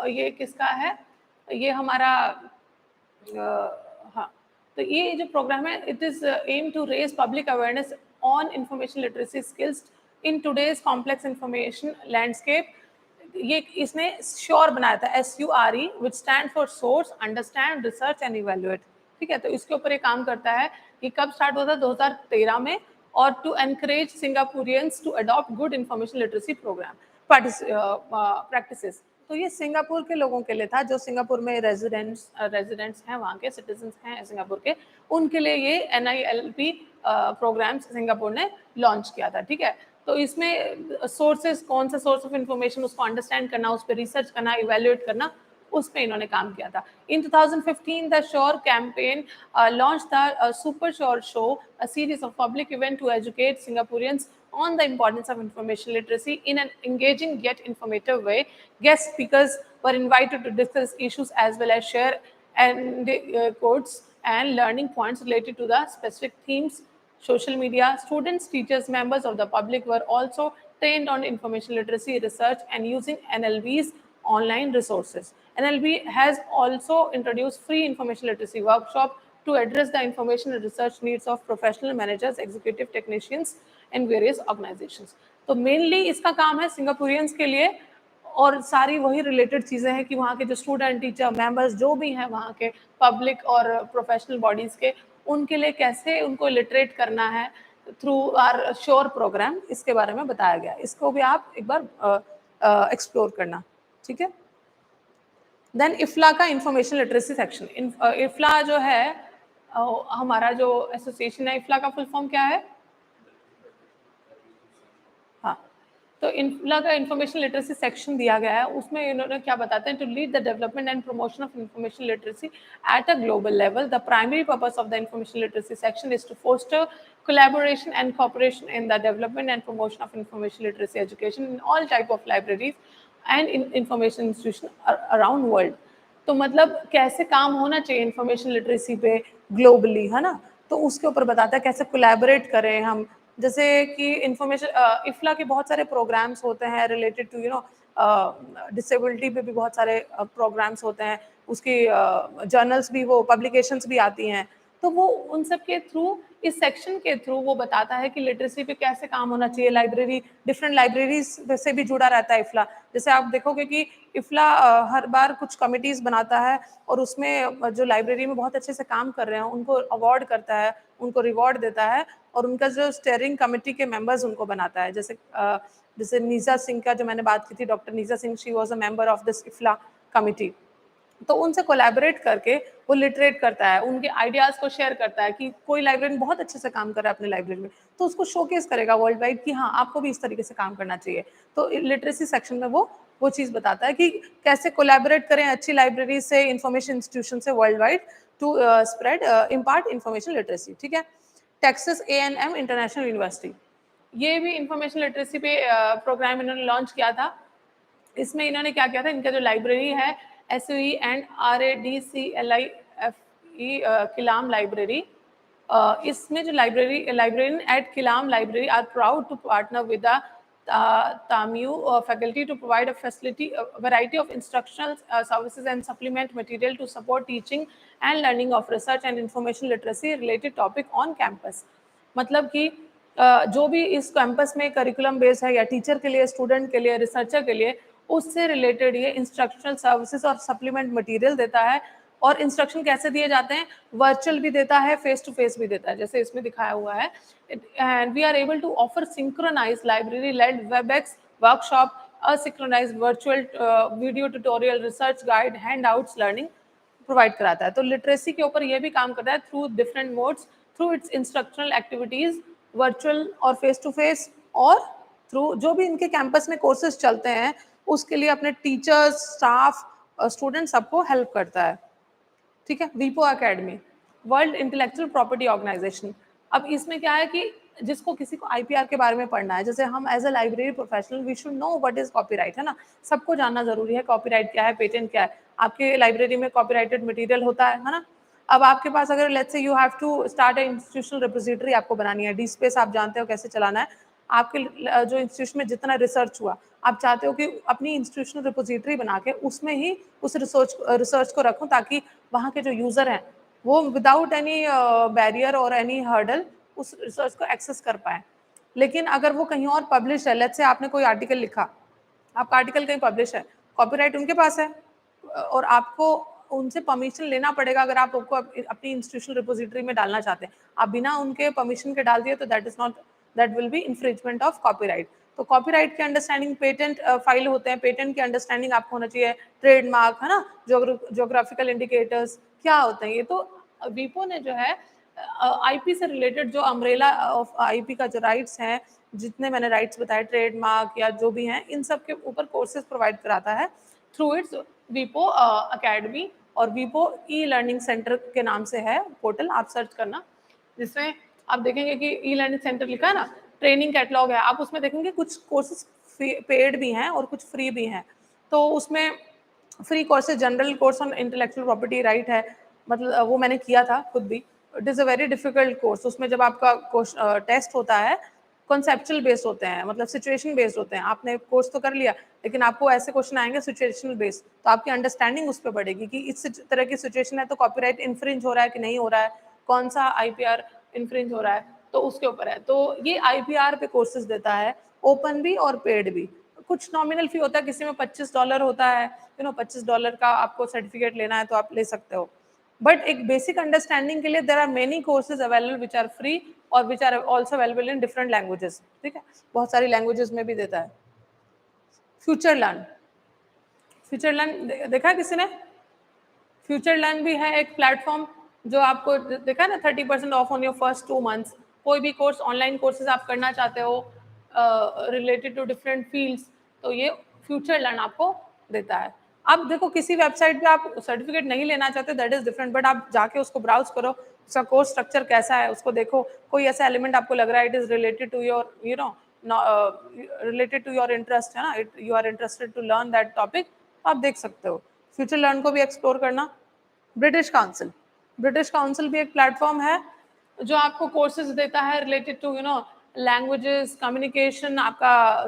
ये किसका है, ये हमारा हाँ, तो ये जो प्रोग्राम है it is aim to raise public awareness on information literacy skills in today's complex information landscape. ये इसने श्योर बनाया था, SURE, which stand for source, understand, research and evaluate. ठीक है, तो इसके ऊपर ये काम करता है। ये कब स्टार्ट हुआ था, 2013 में, और to encourage Singaporeans to adopt good information literacy programme practices. तो ये सिंगापुर के लोगों के लिए था, जो सिंगापुर में रेजिडेंट्स हैं, वहाँ के सिटीजन्स हैं सिंगापुर के, उनके लिए ये NILP प्रोग्राम सिंगापुर ने लॉन्च किया था। ठीक है, तो इसमें सोर्सेज, कौन सा सोर्स ऑफ इंफॉर्मेशन, उसको अंडरस्टैंड करना, उस पर रिसर्च करना, इवेल्युएट करना, उस पे इन्होंने काम किया था। In 2015 the sure campaign launch the super sure show, a series of public event to educate Singaporeans on the importance of information literacy in an engaging yet informative way. Guest speakers were invited to discuss issues as well as share and quotes and learning points related to the specific themes. Social media, students, teachers, members of the public were also trained on information literacy research and using NLB's online resources. NLB has also introduced free information literacy workshop to address the information and research needs of professional managers, executive technicians and various organizations. तो mainly इसका काम है सिंगापुरियंस के लिए, और सारी वही related चीज़ें हैं कि वहाँ के जो स्टूडेंट, टीचर, मेंबर्स जो भी हैं वहाँ के पब्लिक और प्रोफेशनल बॉडीज़ के, उनके लिए कैसे उनको लिटरेट करना है थ्रू आर श्योर प्रोग्राम, इसके बारे में बताया गया। इसको भी आप एक बार एक्सप्लोर करना। ठीक है, देन इफ्ला का इंफॉर्मेशन लिटरेसी सेक्शन। इफ्ला जो है हमारा जो एसोसिएशन है, इफ्ला का फुल फॉर्म क्या है? हाँ, तो इफ्ला का इंफॉर्मेशन लिटरेसी सेक्शन दिया गया है, उसमें इन्होंने क्या बताते हैं, to lead the development and promotion of information literacy at a global level. The primary purpose of the information literacy section is to foster collaboration and cooperation in the development and promotion of information literacy education in all type of libraries and in information institution around world। तो मतलब कैसे काम होना चाहिए information literacy पे globally, है ना, तो उसके ऊपर बताता है कैसे कोलैबोरेट करें हम। जैसे कि इंफॉर्मेशन इफ्ला के बहुत सारे प्रोग्राम्स होते हैं रिलेटेड टू डिसेबिलिटी पे भी बहुत सारे प्रोग्राम्स होते हैं, उसकी जर्नल्स भी, वो पब्लिकेशंस भी आती हैं, तो वो उन सब के थ्रू, इस सेक्शन के थ्रू वो बताता है कि लिटरेसी पे कैसे काम होना चाहिए। लाइब्रेरी, डिफरेंट लाइब्रेरीज से भी जुड़ा रहता है इफ्ला। जैसे आप देखोगे कि इफ्ला हर बार कुछ कमिटीज़ बनाता है और उसमें जो लाइब्रेरी में बहुत अच्छे से काम कर रहे हैं उनको अवार्ड करता है, उनको रिवॉर्ड देता है, और उनका जो स्टेयरिंग कमेटी के मेंबर्स उनको बनाता है। जैसे नीजा सिंह का जो मैंने बात की थी, doctor Neeja Singh, she was a member of this IFLA committee. तो उनसे कोलैबोरेट करके वो लिटरेट करता है, उनके आइडियाज़ को शेयर करता है कि कोई लाइब्रेरी बहुत अच्छे से काम कर रहा है अपने लाइब्रेरी में, तो उसको शोकेस करेगा वर्ल्ड वाइड कि हाँ, आपको भी इस तरीके से काम करना चाहिए। तो लिटरेसी सेक्शन में वो चीज़ बताता है कि कैसे कोलैबोरेट करें अच्छी लाइब्रेरी से, इंफॉर्मेशन इंस्टीट्यूशन से world wide, to spread impart information literacy. ठीक है, टेक्सास A&M इंटरनेशनल यूनिवर्सिटी, ये भी इंफॉर्मेशन लिटरेसी पे प्रोग्राम इन्होंने लॉन्च किया था। इसमें इन्होंने क्या किया था, इनका जो लाइब्रेरी है SUE and RADCLIFE Killam library, इसमें जो librarian at Killam library are proud to partner with the TAMU faculty to provide a variety of instructional services and supplement material to support teaching and learning of research and information literacy related topic on campus। मतलब कि जो भी इस campus में curriculum base है, या teacher के लिए, स्टूडेंट के लिए, रिसर्चर के लिए, उससे रिलेटेड ये इंस्ट्रक्शनल सर्विसेज और सप्लीमेंट मटेरियल देता है। और इंस्ट्रक्शन कैसे दिए जाते हैं, वर्चुअल भी देता है, फेस टू फेस भी देता है, जैसे इसमें दिखाया हुआ है। And we are able to offer synchronise library led Webex workshop, asynchronise virtual video tutorial, research guide, handouts, learning provide कराता है। तो लिटरेसी के ऊपर ये भी काम करता है through different modes, through it's instructional activities, virtual और फेस टू फेस, और थ्रू जो भी इनके कैंपस में कोर्सेज चलते हैं उसके लिए अपने टीचर्स, स्टाफ, स्टूडेंट सबको हेल्प करता है। ठीक है, वीपो academy, world intellectual property organisation. अब इसमें क्या है कि जिसको किसी को IPR के बारे में पढ़ना है, जैसे हम as a library professional we should know what is copyright, है ना, सबको जानना जरूरी है कॉपीराइट क्या है, पेटेंट क्या है। आपके लाइब्रेरी में कॉपीराइटेड मटेरियल होता है ना। अब आपके पास अगर लेट्स से you have to start a institutional repository आपको बनानी है, DSpace आप जानते हो कैसे चलाना है, आपके जो इंस्टीट्यूशन में जितना रिसर्च हुआ आप चाहते हो कि अपनी इंस्टीट्यूशनल रिपोजिटरी बना के उसमें ही उस रिसर्च को रखूं, ताकि वहाँ के जो यूजर हैं वो विदाउट एनी बैरियर और एनी हर्डल उस रिसर्च को एक्सेस कर पाए। लेकिन अगर वो कहीं और पब्लिश है, लेट्स से आपने कोई आर्टिकल लिखा, आपका आर्टिकल कहीं पब्लिश है, कॉपीराइट उनके पास है और आपको उनसे परमिशन लेना पड़ेगा अगर आप उसको अपनी इंस्टीट्यूशनल रिपोजिटरी में डालना चाहते हैं। आप बिना उनके परमिशन के डाल दिए तो that will be infringement of copyright. तो कॉपीराइट की अंडरस्टैंडिंग, पेटेंट फाइल होते हैं, पेटेंट की अंडरस्टैंडिंग आपको होना चाहिए, ट्रेडमार्क, है ना, ज्योग्राफिकल इंडिकेटर्स क्या होते हैं ये। तो वीपो ने जो है IP से रिलेटेड जो अम्ब्रेला ऑफ IP का जो राइट्स हैं, जितने मैंने राइट्स बताए, ट्रेडमार्क या जो भी हैं, इन सब के ऊपर कोर्सेज प्रोवाइड कराता है थ्रू इट्स वीपो अकेडमी। और वीपो E-लर्निंग सेंटर के नाम से है पोर्टल, आप सर्च करना, जिसमें आप देखेंगे कि E-लर्निंग सेंटर लिखा है ना, ट्रेनिंग कैटलॉग है, आप उसमें देखेंगे कुछ कोर्सेज पेड भी हैं और कुछ फ्री भी हैं। तो उसमें free courses general course on intellectual property right है, मतलब वो मैंने किया था खुद भी। It is a very difficult course. उसमें जब आपका टेस्ट होता है कॉन्सेप्चुअल बेस्ड होते हैं, मतलब सिचुएशन बेस्ड होते हैं। आपने कोर्स तो कर लिया लेकिन आपको ऐसे क्वेश्चन आएंगे सिचुएशनल बेस्ड, तो आपकी अंडरस्टैंडिंग उस पर बढ़ेगी कि इस तरह की सिचुएशन है तो कॉपीराइट इन्फ्रिंज हो रहा है कि नहीं हो रहा है, कौन सा IPR इन्फ्रिंज हो रहा है, तो उसके ऊपर है। तो ये IPR पे कोर्सेज देता है, ओपन भी और पेड भी। कुछ नॉमिनल फी होता है, किसी में $25 होता है, $25 का आपको सर्टिफिकेट लेना है तो आप ले सकते हो। बट एक बेसिक अंडरस्टैंडिंग के लिए there are many courses available which are free और which are also available in different languages. ठीक है, बहुत सारी लैंग्वेजेस में भी देता है। फ्यूचर लर्न, फ्यूचर लर्न देखा है किसी ने? फ्यूचर लर्न भी है एक प्लेटफॉर्म जो आपको देखा है ना, 30% of on your first 2 months. कोई भी कोर्स, ऑनलाइन कोर्सेज आप करना चाहते हो रिलेटेड टू डिफरेंट फील्ड्स, तो ये फ्यूचर लर्न आपको देता है। अब देखो किसी वेबसाइट पे आप सर्टिफिकेट नहीं लेना चाहते, दैट इज डिफरेंट, बट आप जाके उसको ब्राउज करो, उसका कोर्स स्ट्रक्चर कैसा है उसको देखो, कोई ऐसा एलिमेंट आपको लग रहा है it is related to your related to your interest, है ना, you are interested to learn that topic, आप देख सकते हो। फ्यूचर लर्न को भी एक्सप्लोर करना। ब्रिटिश काउंसिल, ब्रिटिश काउंसिल भी एक प्लेटफॉर्म है जो आपको कोर्सेज देता है रिलेटेड टू लैंग्वेजेस, कम्युनिकेशन, आपका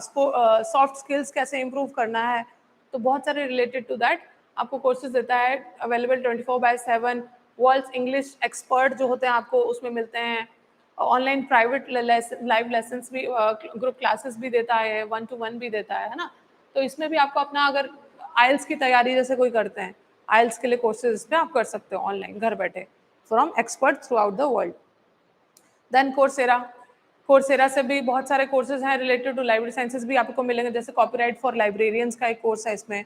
सॉफ्ट स्किल्स कैसे इंप्रूव करना है, तो बहुत सारे रिलेटेड टू दैट आपको कोर्सेज देता है, अवेलेबल 24/7। वर्ल्ड इंग्लिश एक्सपर्ट जो होते हैं आपको उसमें मिलते हैं। ऑनलाइन प्राइवेट लाइव लेसन्स भी, ग्रुप क्लासेस भी देता है, 1-to-1 भी देता है ना। तो इसमें भी आपको अपना, अगर IELTS की तैयारी जैसे कोई करते हैं, IELTS के लिए कोर्सेज पे आप कर सकते हो ऑनलाइन घर बैठे from expert throughout the world. Then Coursera, Coursera से भी बहुत सारे कोर्सेज हैं रिलेटेड टू लाइब्रेरी साइंसेज भी आपको मिलेंगे, जैसे कॉपीराइट फॉर लाइब्रेरियंस का एक कोर्स है। इसमें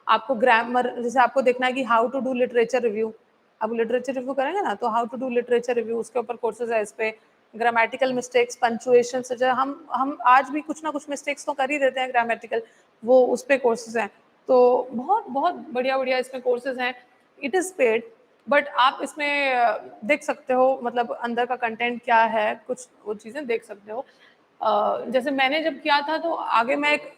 आपको ग्रामर, जैसे आपको देखना है कि how to do literature review, अब लिटरेचर रिव्यू करेंगे ना, तो how to do literature review, उसके ऊपर कोर्सेज है। इस पे ग्रामेटिकल मिस्टेक्स, पंचुएशन से, जो हम आज भी कुछ ना कुछ मिस्टेक्स तो कर ही देते हैं ग्रामेटिकल, वो उस पे कोर्सेज हैं। तो बहुत बहुत बढ़िया बढ़िया इसमें कोर्सेज हैं। इट इज़ पेड, बट आप इसमें देख सकते हो, मतलब अंदर का कंटेंट क्या है, कुछ वो चीज़ें देख सकते हो। जैसे मैंने जब किया था तो आगे मैं एक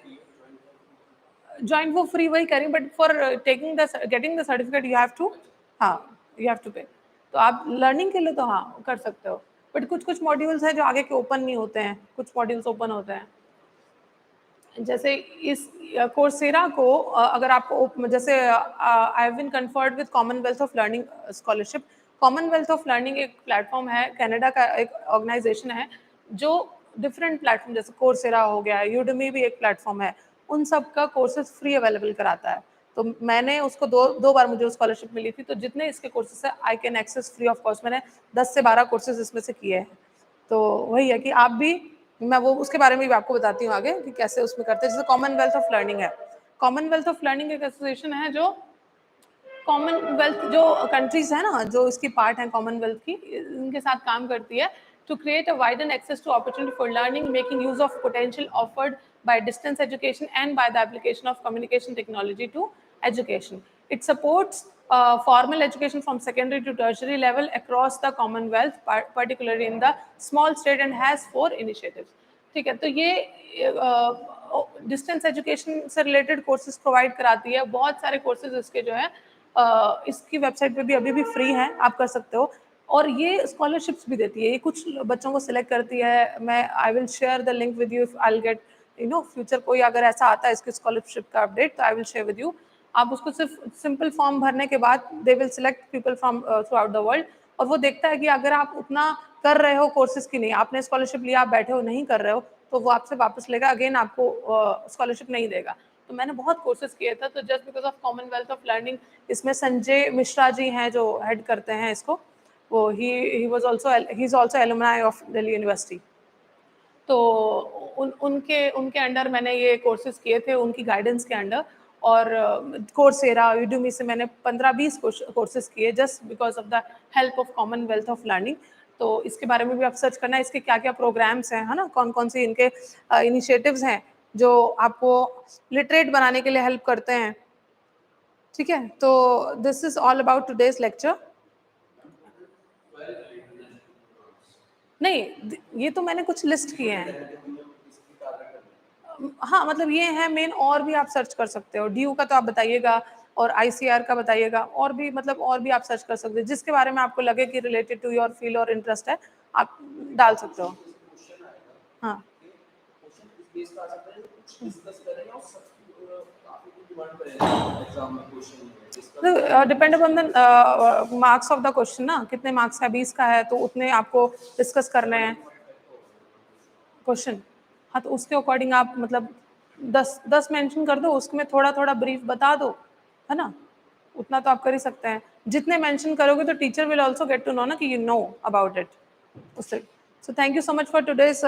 ज्वाइन वो फ्री वही करें, but for taking the getting the certificate you have to, हाँ, यू हैव टू पे। तो आप लर्निंग के लिए तो हाँ कर सकते हो, बट कुछ कुछ मॉड्यूल्स हैं जो आगे के ओपन नहीं होते हैं, कुछ मॉड्यूल्स ओपन होते हैं। जैसे इस कोर्सेरा को अगर आपको, जैसे I have been conferred with Commonwealth of Learning scholarship. Commonwealth of Learning एक प्लेटफॉर्म है, कनाडा का एक ऑर्गेनाइजेशन है जो डिफरेंट प्लेटफॉर्म, जैसे कोर्सेरा हो गया, यूडेमी भी एक प्लेटफॉर्म है, उन सब का कोर्सेज फ्री अवेलेबल कराता है। तो मैंने उसको दो बार मुझे स्कॉलरशिप मिली थी, तो जितने इसके कोर्सेज है I can access free of cost. मैंने 10 से 12 कोर्सेज इसमें से किए हैं। तो वही है कि आप भी, मैं वो उसके बारे में भी आपको बताती हूँ आगे कि कैसे उसमें करते हैं। जैसे कॉमनवेल्थ ऑफ लर्निंग है, कॉमनवेल्थ ऑफ लर्निंग एक एसोसिएशन है जो कॉमनवेल्थ जो कंट्रीज है ना, जो इसकी पार्ट है कॉमनवेल्थ की, इनके साथ काम करती है to create a widen access to opportunity for learning, making use of potential offered by distance education and by the application of communication technology to education. It supports formal education from secondary to tertiary level across the Commonwealth, particularly in the small state, and has 4 initiatives. ठीक है, तो ये distance education से related courses provide कराती है. बहुत सारे courses इसके जो है इसकी वेबसाइट पे भी अभी भी फ्री हैं, आप कर सकते हो. और ये स्कॉलरशिप्स भी देती है. ये कुछ बच्चों को सिलेक्ट करती है. मैं I will share the link with you if I will get future कोई अगर ऐसा आता है इसकी स्कॉलरशिप का अपडेट, तो I will share with you. आप उसको सिर्फ सिंपल फॉर्म भरने के बाद they will select people from through out the world. और वो देखता है कि अगर आप उतना कर रहे हो कोर्सेज की, नहीं आपने स्कॉलरशिप लिया, आप बैठे हो नहीं कर रहे हो, तो वो आपसे वापस लेगा, अगेन आपको स्कॉलरशिप नहीं देगा. तो मैंने बहुत कोर्सेज किए थे. तो just because of Commonwealth of learning, इसमें संजय मिश्रा जी हैं जो हेड करते हैं इसको. वो he was also he is also alumni of Delhi university. तो उनके उनके अंडर मैंने ये कोर्सेज किए थे, उनकी गाइडेंस के अंडर. और कोर्सेरा, यूडेमी से मैंने 15-20 कोर्सेज किए just because of the help of Commonwealth of learning. तो इसके बारे में भी आप सर्च करना, इसके क्या क्या प्रोग्राम्स हैं, है ना, कौन कौन से इनके इनिशिएटिव्स हैं जो आपको लिटरेट बनाने के लिए हेल्प करते हैं. ठीक है, तो this is all about today's lecture. नहीं, ये तो मैंने कुछ लिस्ट किए हैं. हाँ, मतलब ये है मेन. और भी आप सर्च कर सकते हो. ड्यू का तो आप बताइएगा, और आईसीआर का बताइएगा, और भी मतलब और भी आप सर्च कर सकते हो जिसके बारे में आपको लगे कि रिलेटेड टू योर फील्ड और इंटरेस्ट है, आप डाल सकते हो. हाँ, depend upon the marks of the question ना. कितने मार्क्स का, 20 का है तो उतने आपको डिस्कस करने हैं क्वेश्चन. हाँ, तो उसके अकॉर्डिंग आप मतलब 10 मेंशन कर दो, उसमें थोड़ा थोड़ा ब्रीफ बता दो, है ना. उतना तो आप कर ही सकते हैं. जितने मेंशन करोगे तो teacher will also get to know ना कि यू नो अबाउट इट उससे. So thank you so much for today's